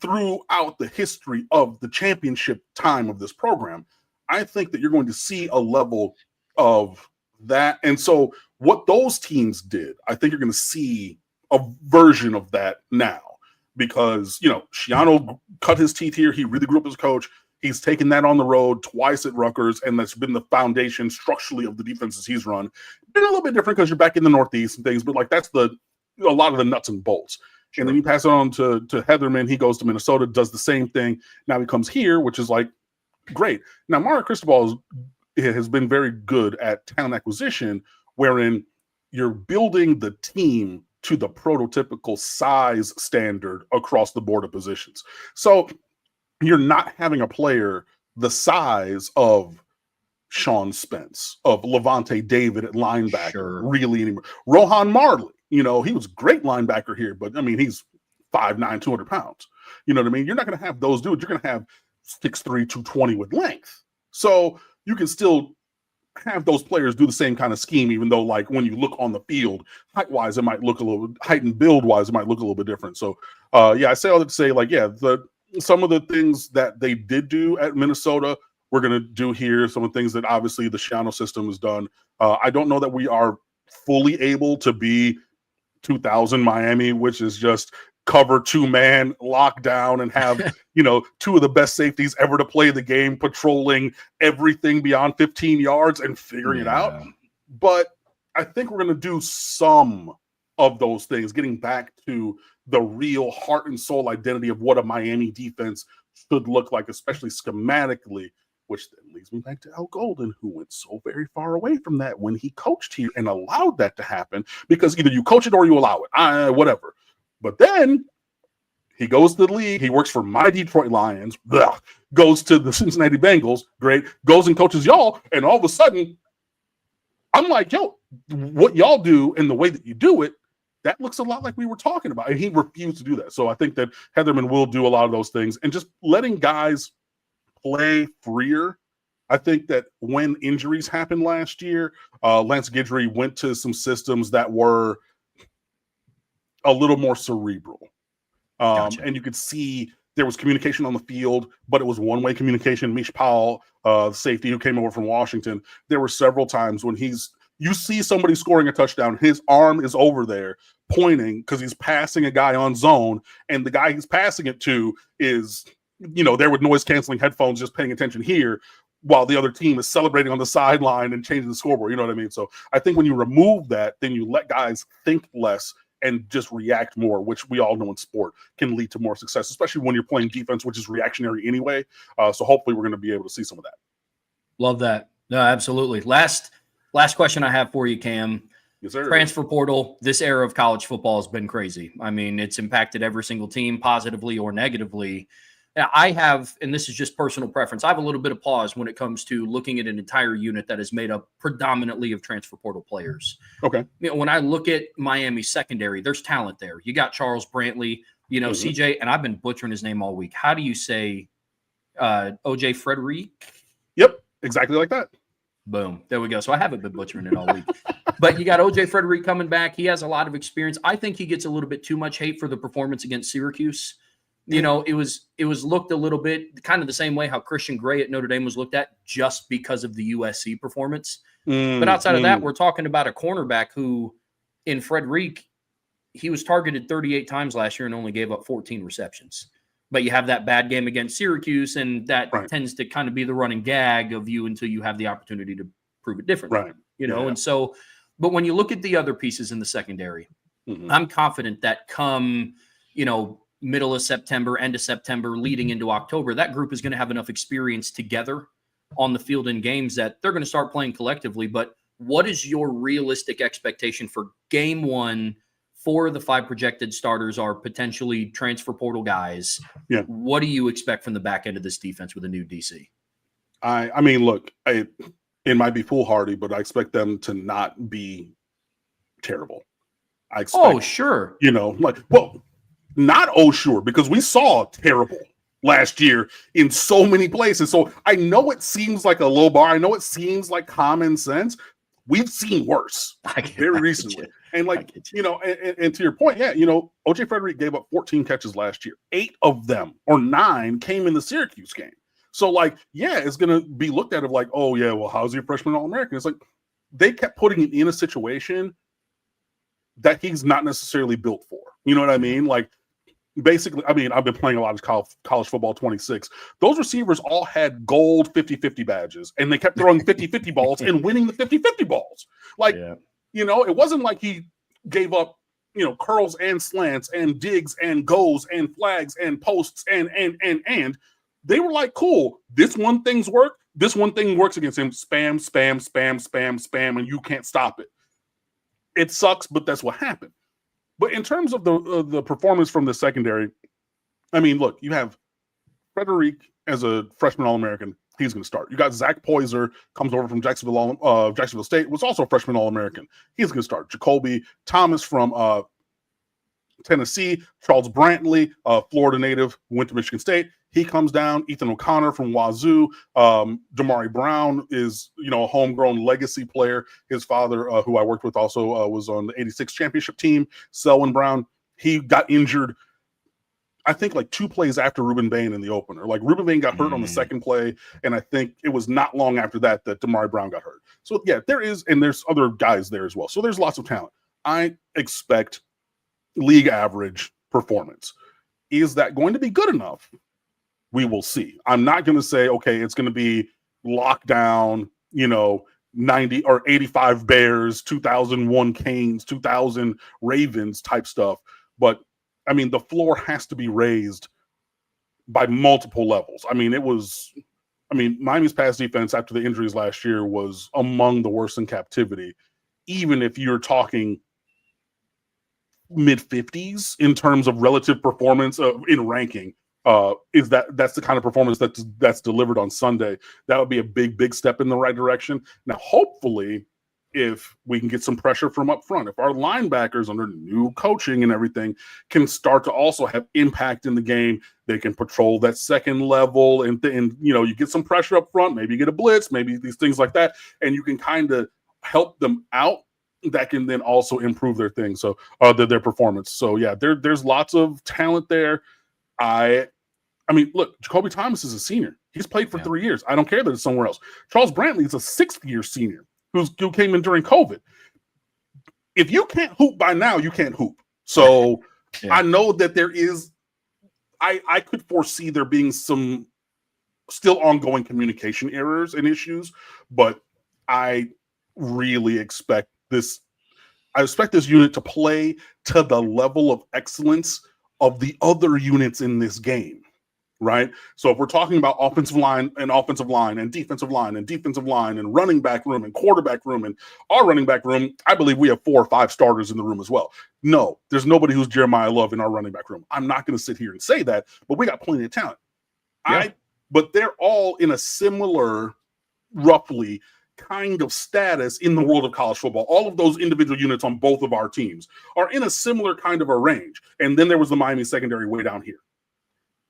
throughout the history of the championship time of this program. I think that you're going to see a level of that. And so what those teams did, I think you're going to see a version of that now. because, Schiano cut his teeth here. He really grew up as a coach. He's taken that on the road twice at Rutgers, and that's been the foundation structurally of the defenses he's run. Been a little bit different because you're back in the Northeast and things, but like that's a lot of the nuts and bolts. Sure. And then you pass it on to Heatherman. He goes to Minnesota, does the same thing. Now he comes here, which is like great. Now Mario Cristobal has been very good at talent acquisition, wherein you're building the team to the prototypical size standard across the board of positions. So you're not having a player the size of Sean Spence, of Levante David at linebacker, really anymore. Rohan Marley, he was a great linebacker here, but I mean, he's 5'9", 200 pounds. You know what I mean? You're not going to have those dudes. You're going to have 6'3", 220 with length. So you can still have those players do the same kind of scheme, even though, like, when you look on the field, height-wise, it might look a little – height and build-wise, it might look a little bit different. So, I say all that to say, like, some of the things that they did do at Minnesota, we're going to do here. Some of the things that obviously the Schiano system has done. I don't know that we are fully able to be 2000 Miami, which is just cover 2-man lockdown and have, two of the best safeties ever to play the game, patrolling everything beyond 15 yards and figuring it out. But I think we're going to do some of those things, getting back to the real heart and soul identity of what a Miami defense should look like, especially schematically, which then leads me back to Al Golden, who went so very far away from that when he coached here and allowed that to happen, because either you coach it or you allow it, whatever. But then he goes to the league. He works for my Detroit Lions, goes to the Cincinnati Bengals, great, goes and coaches y'all, and all of a sudden, I'm like, yo, what y'all do and the way that you do it, that looks a lot like we were talking about. And he refused to do that. So I think that Heatherman will do a lot of those things, and just letting guys play freer. I think that when injuries happened last year, Lance Guidry went to some systems that were a little more cerebral. Gotcha. And you could see there was communication on the field, but it was one-way communication. Mish Powell, safety who came over from Washington, there were several times when you see somebody scoring a touchdown, his arm is over there pointing because he's passing a guy on zone, and the guy he's passing it to is, there with noise-canceling headphones just paying attention here, while the other team is celebrating on the sideline and changing the scoreboard. You know what I mean? So I think when you remove that, then you let guys think less and just react more, which we all know in sport can lead to more success, especially when you're playing defense, which is reactionary anyway. So hopefully we're going to be able to see some of that. Love that. No, absolutely. Last question I have for you, Cam. Yes, sir. Transfer portal, this era of college football has been crazy. I mean, it's impacted every single team positively or negatively. I have, and this is just personal preference, I have a little bit of pause when it comes to looking at an entire unit that is made up predominantly of transfer portal players. Okay. When I look at Miami secondary, there's talent there. You got Charles Brantley, CJ, and I've been butchering his name all week. How do you say OJ Frederick? Yep, exactly like that. Boom. There we go. So I haven't been butchering it all week. But you got OJ Frederick coming back. He has a lot of experience. I think he gets a little bit too much hate for the performance against Syracuse. It was looked a little bit kind of the same way how Christian Gray at Notre Dame was looked at just because of the USC performance. But outside of that, we're talking about a cornerback who, in Frederick, he was targeted 38 times last year and only gave up 14 receptions. But you have that bad game against Syracuse, and that tends to kind of be the running gag of you until you have the opportunity to prove it differently. Right. And so, but when you look at the other pieces in the secondary, I'm confident that come, middle of September, end of September, leading into October, that group is going to have enough experience together on the field in games that they're going to start playing collectively. But what is your realistic expectation for game one? 4 of the 5 projected starters are potentially transfer portal guys. Yeah. What do you expect from the back end of this defense with a new DC? I mean, look, it might be foolhardy, but I expect them to not be terrible. I expect, sure. Not sure, because we saw terrible last year in so many places. So I know it seems like a low bar. I know it seems like common sense. We've seen worse very recently. And and to your point, OJ Frederick gave up 14 catches last year. 8 of them, or 9, came in the Syracuse game. So it's going to be looked at of like, oh yeah, well, how's your freshman All-American? It's like they kept putting him in a situation that he's not necessarily built for. You know what I mean? Like, basically, I mean, I've been playing a lot of college football 26. Those receivers all had gold 50-50 badges, and they kept throwing 50-50 balls and winning the 50-50 balls. Like, it wasn't like he gave up, curls and slants and digs and goes and flags and posts and they were like, cool, this one thing's work. This one thing works against him. Spam, spam, spam, spam, spam, and you can't stop it. It sucks, but that's what happened. But in terms of the performance from the secondary, I mean, look, you have Frederic as a freshman All-American. He's going to start. You got Zach Poyser, comes over from Jacksonville State, was also a freshman All-American. He's going to start. Jacoby Thomas from Tennessee, Charles Brantley, Florida native, went to Michigan State. He comes down. Ethan O'Connor from Wazoo. Damari Brown is, a homegrown legacy player. His father, who I worked with, also was on the '86 championship team. Selwyn Brown, he got injured, I think, like 2 plays after Ruben Bain in the opener. Like, Ruben Bain got hurt on the second play, and I think it was not long after that Damari Brown got hurt. So, yeah, there's other guys there as well. So there's lots of talent. I expect league average performance. Is that going to be good enough? We will see. I'm not going to say, okay, it's going to be lockdown, 90 or 85 Bears, 2001 Canes, 2000 Ravens type stuff. But, I mean, the floor has to be raised by multiple levels. I mean, Miami's pass defense after the injuries last year was among the worst in captivity, even if you're talking mid-50s in terms of relative performance in ranking. That's the kind of performance that's delivered on Sunday. That would be a big step in the right direction. Now, hopefully, if we can get some pressure from up front, if our linebackers under new coaching and everything can start to also have impact in the game, they can patrol that second level and you get some pressure up front, maybe you get a blitz, maybe these things like that, and you can kind of help them out. That can then also improve their thing. So their performance. So yeah, there's lots of talent there. I mean, look, Jacoby Thomas is a senior. He's played for 3 years. I don't care that it's somewhere else. Charles Brantley is a 6th-year senior who came in during COVID. If you can't hoop by now, you can't hoop. So I know that there is I could foresee there being some still ongoing communication errors and issues, but I really expect this. I expect this unit to play to the level of excellence of the other units in this game, right? So if we're talking about offensive line and defensive line and defensive line and running back room and quarterback room and our running back room, I believe we have 4 or 5 starters in the room as well. No, there's nobody who's Jeremiah Love in our running back room. I'm not going to sit here and say that, but we got plenty of talent. Yeah. But they're all in a similar, roughly, kind of status in the world of college football. All of those individual units on both of our teams are in a similar kind of a range. And then there was the Miami secondary way down here.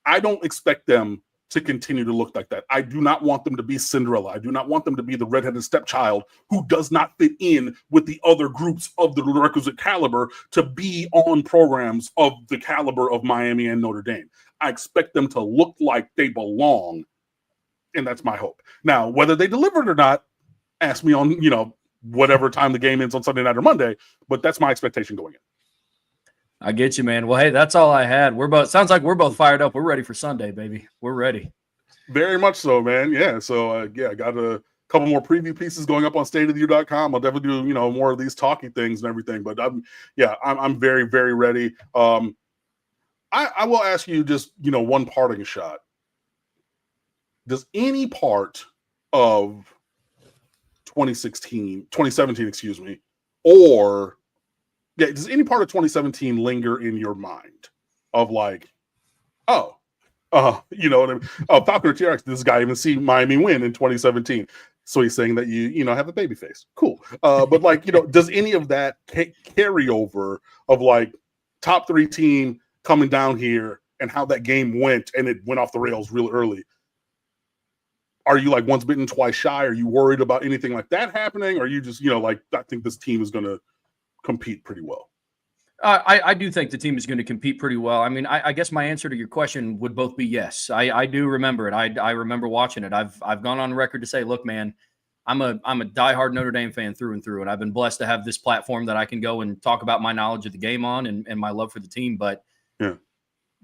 I don't expect them to continue to look like that. I do not want them to be Cinderella. I do not want them to be the redheaded stepchild who does not fit in with the other groups of the requisite caliber to be on programs of the caliber of Miami and Notre Dame. I expect them to look like they belong, and that's my hope. Now, whether they deliver it or not, ask me on, whatever time the game ends on Sunday night or Monday, but that's my expectation going in. I get you, man. Well, hey, that's all I had. Sounds like we're both fired up. We're ready for Sunday, baby. We're ready. Very much so, man. Yeah. So, I got a couple more preview pieces going up on stateoftheu.com. I'll definitely do, more of these talking things and everything, but I'm very, very ready. I will ask you just, one parting shot. Does any part of 2017, or does any part of 2017 linger in your mind of like, you know what I mean? Oh, Falcon or TRX, this guy even see Miami win in 2017. So he's saying that you have a baby face. Cool. But like, does any of that carry over of like top 3 team coming down here and how that game went and it went off the rails real early? Are you like once bitten, twice shy? Are you worried about anything like that happening? Or are you just, I think this team is going to compete pretty well? I do think the team is going to compete pretty well. I mean, I guess my answer to your question would both be yes. I do remember it. I remember watching it. I've gone on record to say, look, man, I'm a diehard Notre Dame fan through and through, and I've been blessed to have this platform that I can go and talk about my knowledge of the game on and my love for the team. But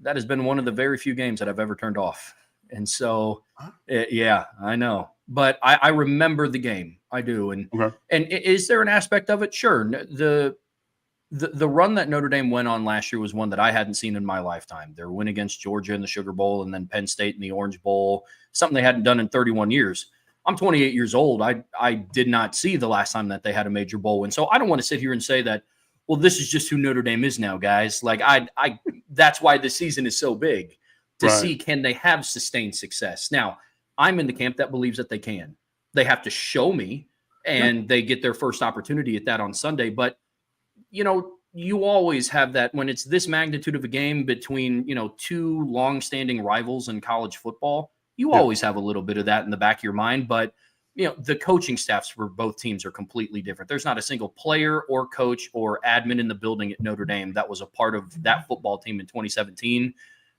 That has been one of the very few games that I've ever turned off. And so, yeah, I know. But I remember the game. I do. And is there an aspect of it? Sure. The run that Notre Dame went on last year was one that I hadn't seen in my lifetime. Their win against Georgia in the Sugar Bowl and then Penn State in the Orange Bowl, something they hadn't done in 31 years. I'm 28 years old. I did not see the last time that they had a major bowl win. So I don't want to sit here and say that, well, this is just who Notre Dame is now, guys. Like that's why the season is so big to see, can they have sustained success? Now, I'm in the camp that believes that they can. They have to show me, and they get their first opportunity at that on Sunday. But, you always have that when it's this magnitude of a game between, two longstanding rivals in college football. You always have a little bit of that in the back of your mind. But, the coaching staffs for both teams are completely different. There's not a single player or coach or admin in the building at Notre Dame that was a part of that football team in 2017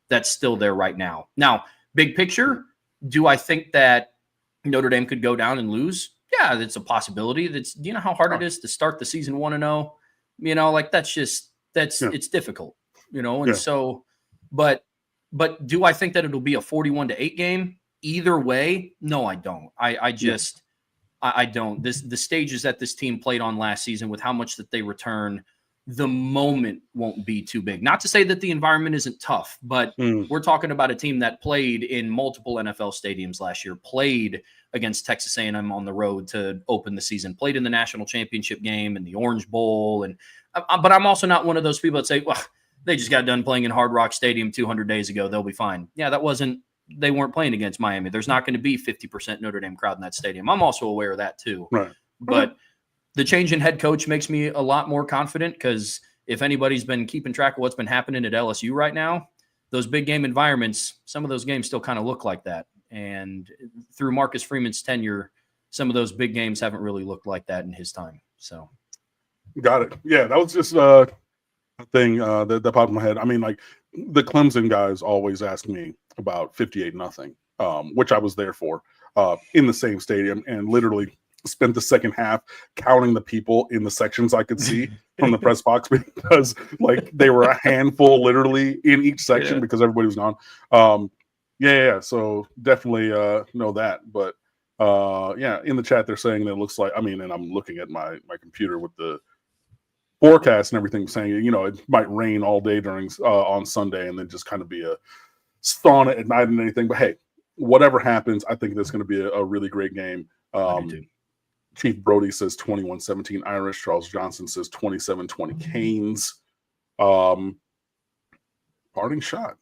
that's still there right now. Now, big picture, do I think that Notre Dame could go down and lose? Yeah, that's a possibility. Do you know how hard it is to start the season 1-0? It's difficult, and so, but do I think that it'll be a 41-8 game either way? No, I don't. I don't. The stages that this team played on last season with how much that they return, the moment won't be too big. Not to say that the environment isn't tough, but we're talking about a team that played in multiple NFL stadiums last year, played against Texas A&M on the road to open the season, played in the national championship game and the Orange Bowl. But I'm also not one of those people that say, well, they just got done playing in Hard Rock Stadium 200 days ago. They'll be fine. Yeah, they weren't playing against Miami. There's not going to be 50% Notre Dame crowd in that stadium. I'm also aware of that too. Right. But the change in head coach makes me a lot more confident, because if anybody's been keeping track of what's been happening at LSU right now, those big game environments, some of those games still kind of look like that. And through Marcus Freeman's tenure, some of those big games haven't really looked like that in his time. So, got it. Yeah, that was just a thing that popped in my head. I mean, like, the Clemson guys always ask me about 58-0, which I was there for in the same stadium, and literally spent the second half counting the people in the sections I could see from the press box, because like they were a handful literally in each section because everybody was gone. So definitely know that. But in the chat they're saying that it looks like, and I'm looking at my computer with the forecast and everything saying, it might rain all day during on Sunday, and then just kind of be a sauna at night and anything. But hey, whatever happens, I think that's going to be a really great game. Chief Brody says 21-17 Irish. Charles Johnson says 27-20 Canes. Parting shot.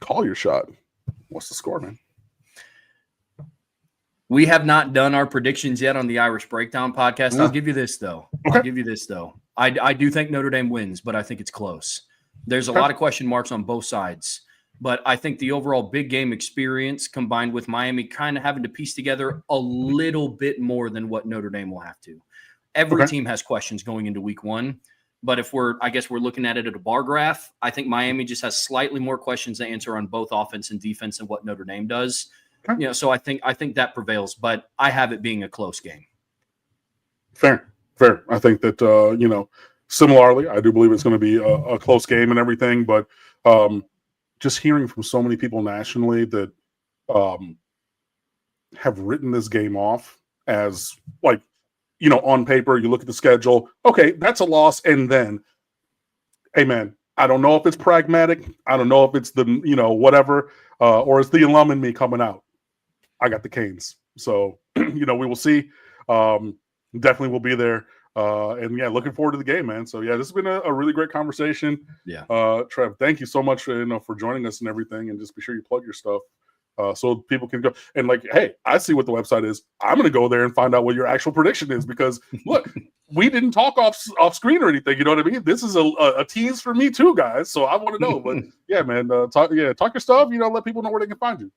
Call your shot. What's the score, man? We have not done our predictions yet on the Irish Breakdown podcast. I'll give you this, though. I do think Notre Dame wins, but I think it's close. There's a lot of question marks on both sides. But I think the overall big game experience combined with Miami kind of having to piece together a little bit more than what Notre Dame will have to. Every team has questions going into week one. But if we're looking at it at a bar graph, I think Miami just has slightly more questions to answer on both offense and defense than what Notre Dame does. So I think that prevails, but I have it being a close game. Fair. I think that, similarly, I do believe it's going to be a close game and everything, but just hearing from so many people nationally that have written this game off as, like, on paper, you look at the schedule, okay, that's a loss. And then, hey, man, I don't know if it's pragmatic. I don't know if it's the, whatever, or it's the alum in me coming out. I got the Canes. So, we will see. Definitely will be there. Looking forward to the game, man. So this has been a really great conversation. Trev, thank you so much for joining us and everything, and just be sure you plug your stuff so people can go and, like, hey, I see what the website is. I'm going to go there and find out what your actual prediction is, because look, we didn't talk off screen or anything. You know what I mean? This is a tease for me too, guys. So I want to know, but yeah, man, talk your stuff, let people know where they can find you.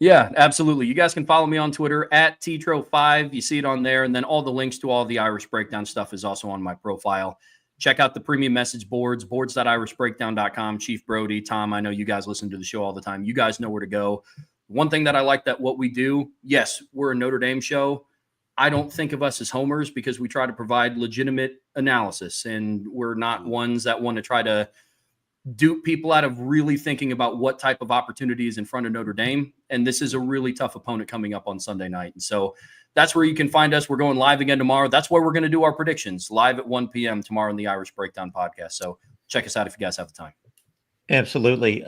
Yeah, absolutely. You guys can follow me on Twitter at Tro5. You see it on there. And then all the links to all the Irish Breakdown stuff is also on my profile. Check out the premium message boards, boards.irishbreakdown.com. Chief Brody, Tom, I know you guys listen to the show all the time. You guys know where to go. One thing that I like that what we do, yes, we're a Notre Dame show. I don't think of us as homers, because we try to provide legitimate analysis, and we're not ones that want to try to dupe people out of really thinking about what type of opportunity is in front of Notre Dame. And this is a really tough opponent coming up on Sunday night. And so that's where you can find us. We're going live again tomorrow. That's where we're going to do our predictions live at 1 p.m. tomorrow on the Irish Breakdown podcast. So check us out if you guys have the time. Absolutely.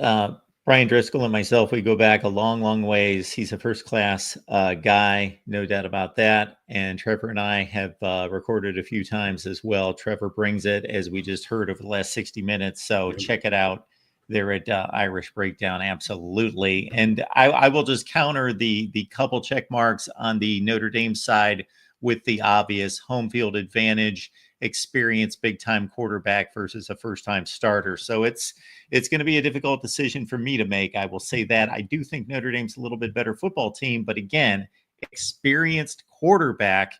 Brian Driscoll and myself, we go back a long, long ways. He's a first-class guy, no doubt about that. And Trevor and I have recorded a few times as well. Trevor brings it, as we just heard, over the last 60 minutes. So check it out there at Irish Breakdown. Absolutely. And I will just counter the couple check marks on the Notre Dame side with the obvious home field advantage, experienced big-time quarterback versus a first-time starter. So it's going to be a difficult decision for me to make. I will say that. I do think Notre Dame's a little bit better football team, but again, experienced quarterback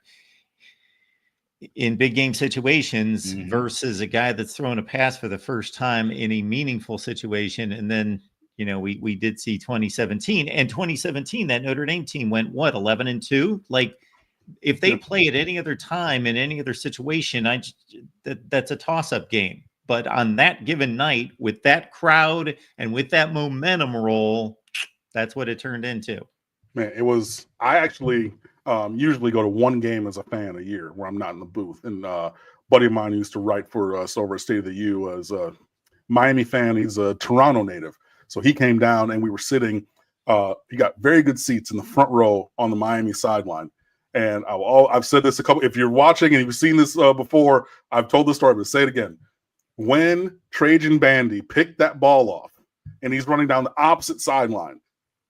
in big game situations versus a guy that's thrown a pass for the first time in a meaningful situation. And then, we did see 2017, and 2017, that Notre Dame team went 11-2. Like, if they play at any other time in any other situation, that's a toss-up game. But on that given night, with that crowd and with that momentum roll, that's what it turned into. Man, it was. I actually usually go to one game as a fan a year where I'm not in the booth. And a buddy of mine used to write for us over at State of the U as a Miami fan. He's a Toronto native, so he came down and we were sitting. He got very good seats in the front row on the Miami sideline. And I've said this a couple. If you're watching and you've seen this before, I've told this story, but say it again. When Trajan Bandy picked that ball off and he's running down the opposite sideline,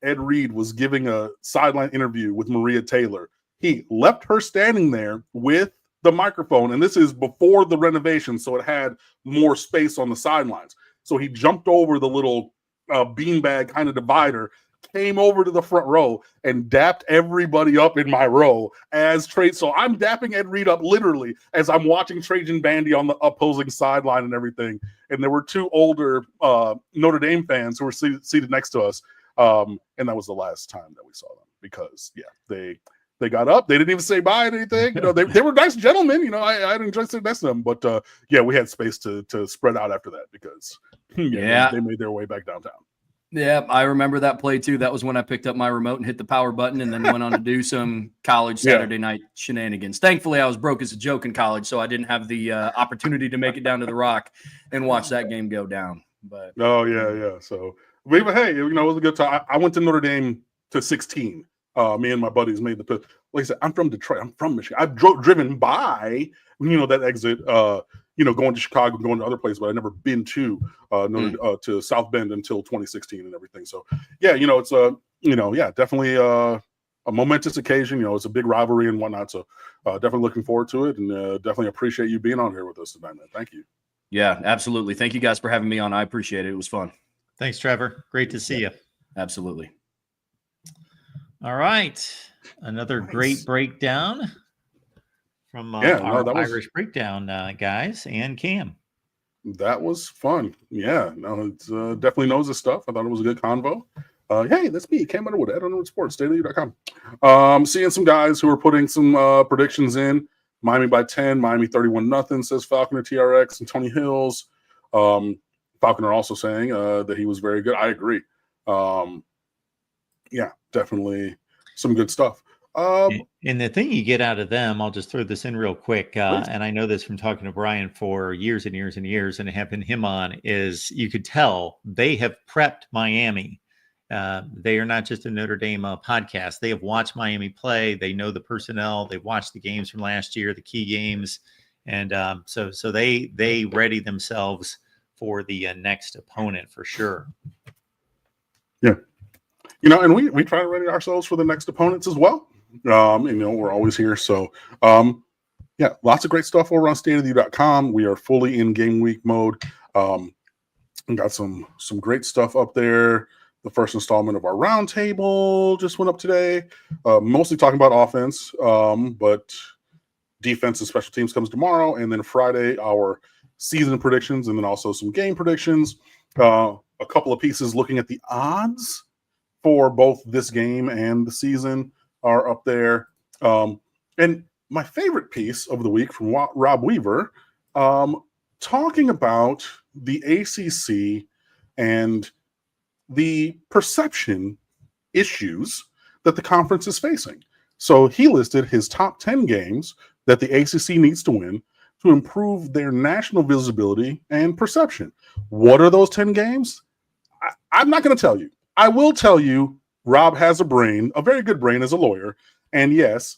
Ed Reed was giving a sideline interview with Maria Taylor. He left her standing there with the microphone, and this is before the renovation, so it had more space on the sidelines. So he jumped over the little beanbag kind of divider, came over to the front row and dapped everybody up in my row as Trade. So I'm dapping Ed Reed up literally as I'm watching Trajan Bandy on the opposing sideline and everything. And there were two older Notre Dame fans who were seated next to us. And that was the last time that we saw them because, they got up. They didn't even say bye or anything. They were nice gentlemen. I enjoyed sitting next to them. But, we had space to spread out after that because they made their way back downtown. Yeah, I remember that play too. That was when I picked up my remote and hit the power button and then went on to do some college Saturday night shenanigans. Thankfully, I was broke as a joke in college, so I didn't have the opportunity to make it down to the Rock and watch that game go down. But So, but hey, it was a good time. I went to Notre Dame to 16. Me and my buddies made the – like I said, I'm from Detroit. I'm from Michigan. I've driven by, that exit going to Chicago, going to other places, but I've never been to to South Bend until 2016 and everything. So, it's definitely a momentous occasion. It's a big rivalry and whatnot. So, definitely looking forward to it, and definitely appreciate you being on here with us tonight, man. Thank you. Yeah, absolutely. Thank you guys for having me on. I appreciate it. It was fun. Thanks, Trevor. Great to see you. Absolutely. All right. Another great breakdown from our Irish Breakdown guys and Cam. That was fun. Yeah, no, it's definitely knows his stuff. I thought it was a good convo. Hey, that's me, Cam Underwood, at Underwood Sports, StateofU.com. Seeing some guys who are putting some predictions in. Miami by 10, Miami 31-0, says Falconer TRX and Tony Hills. Falconer also saying that he was very good. I agree. Definitely some good stuff. And the thing you get out of them, I'll just throw this in real quick, and I know this from talking to Brian for years and years and years and having him on, is you could tell they have prepped Miami. They are not just a Notre Dame podcast. They have watched Miami play. They know the personnel. They've watched the games from last year, the key games. And so they ready themselves for the next opponent for sure. Yeah. And we try to ready ourselves for the next opponents as well. We're always here. So, lots of great stuff over on stateoftheu.com. We are fully in game week mode. Got some great stuff up there. The first installment of our roundtable just went up today. Mostly talking about offense, but defense and special teams comes tomorrow. And then Friday, our season predictions, and then also some game predictions. A couple of pieces looking at the odds for both this game and the season are up there. And my favorite piece of the week from Rob Weaver, talking about the ACC and the perception issues that the conference is facing. So he listed his top 10 games that the ACC needs to win to improve their national visibility and perception. What are those 10 games? I'm not going to tell you. I will tell you, Rob has a brain, a very good brain as a lawyer. And yes,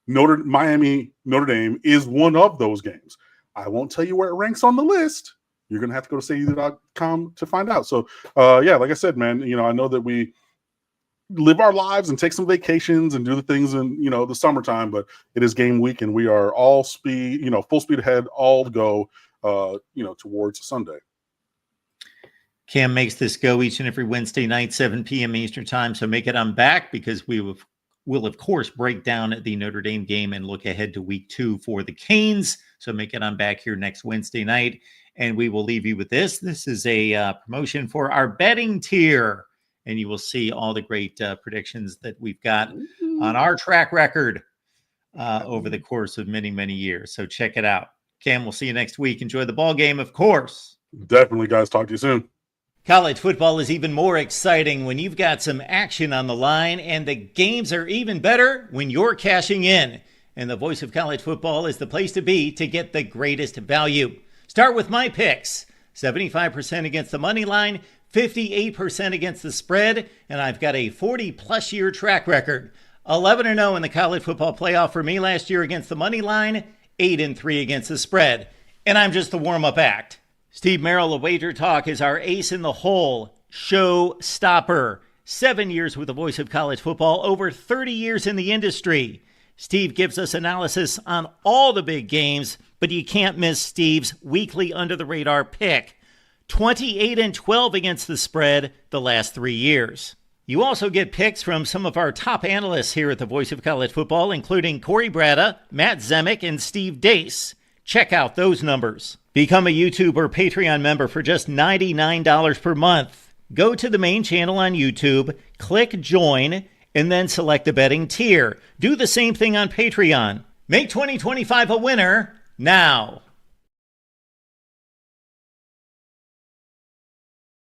Notre Dame is one of those games. I won't tell you where it ranks on the list. You're going to have to go to SayEther.com to find out. So, like I said, man, I know that we live our lives and take some vacations and do the things in, the summertime, but it is game week and we are all speed, full speed ahead, all to go, towards Sunday. Cam makes this go each and every Wednesday night, 7 p.m. Eastern time. So make it on back, because we will, of course, break down the Notre Dame game and look ahead to week 2 for the Canes. So make it on back here next Wednesday night. And we will leave you with this. This is a promotion for our betting tier. And you will see all the great predictions that we've got on our track record over the course of many, many years. So check it out. Cam, we'll see you next week. Enjoy the ball game, of course. Definitely, guys. Talk to you soon. College football is even more exciting when you've got some action on the line, and the games are even better when you're cashing in. And the Voice of College Football is the place to be to get the greatest value. Start with my picks. 75% against the money line, 58% against the spread, and I've got a 40-plus year track record. 11-0 in the college football playoff for me last year against the money line, 8-3 against the spread. And I'm just the warm-up act. Steve Merrill of Wager Talk is our ace in the hole, show stopper. 7 years with the Voice of College Football, over 30 years in the industry. Steve gives us analysis on all the big games, but you can't miss Steve's weekly under-the-radar pick. 28-12 against the spread the last 3 years. You also get picks from some of our top analysts here at the Voice of College Football, including Corey Bratta, Matt Zemek, and Steve Dace. Check out those numbers. Become a YouTube or Patreon member for just $99 per month. Go to the main channel on YouTube, click join, and then select the betting tier. Do the same thing on Patreon. Make 2025 a winner now.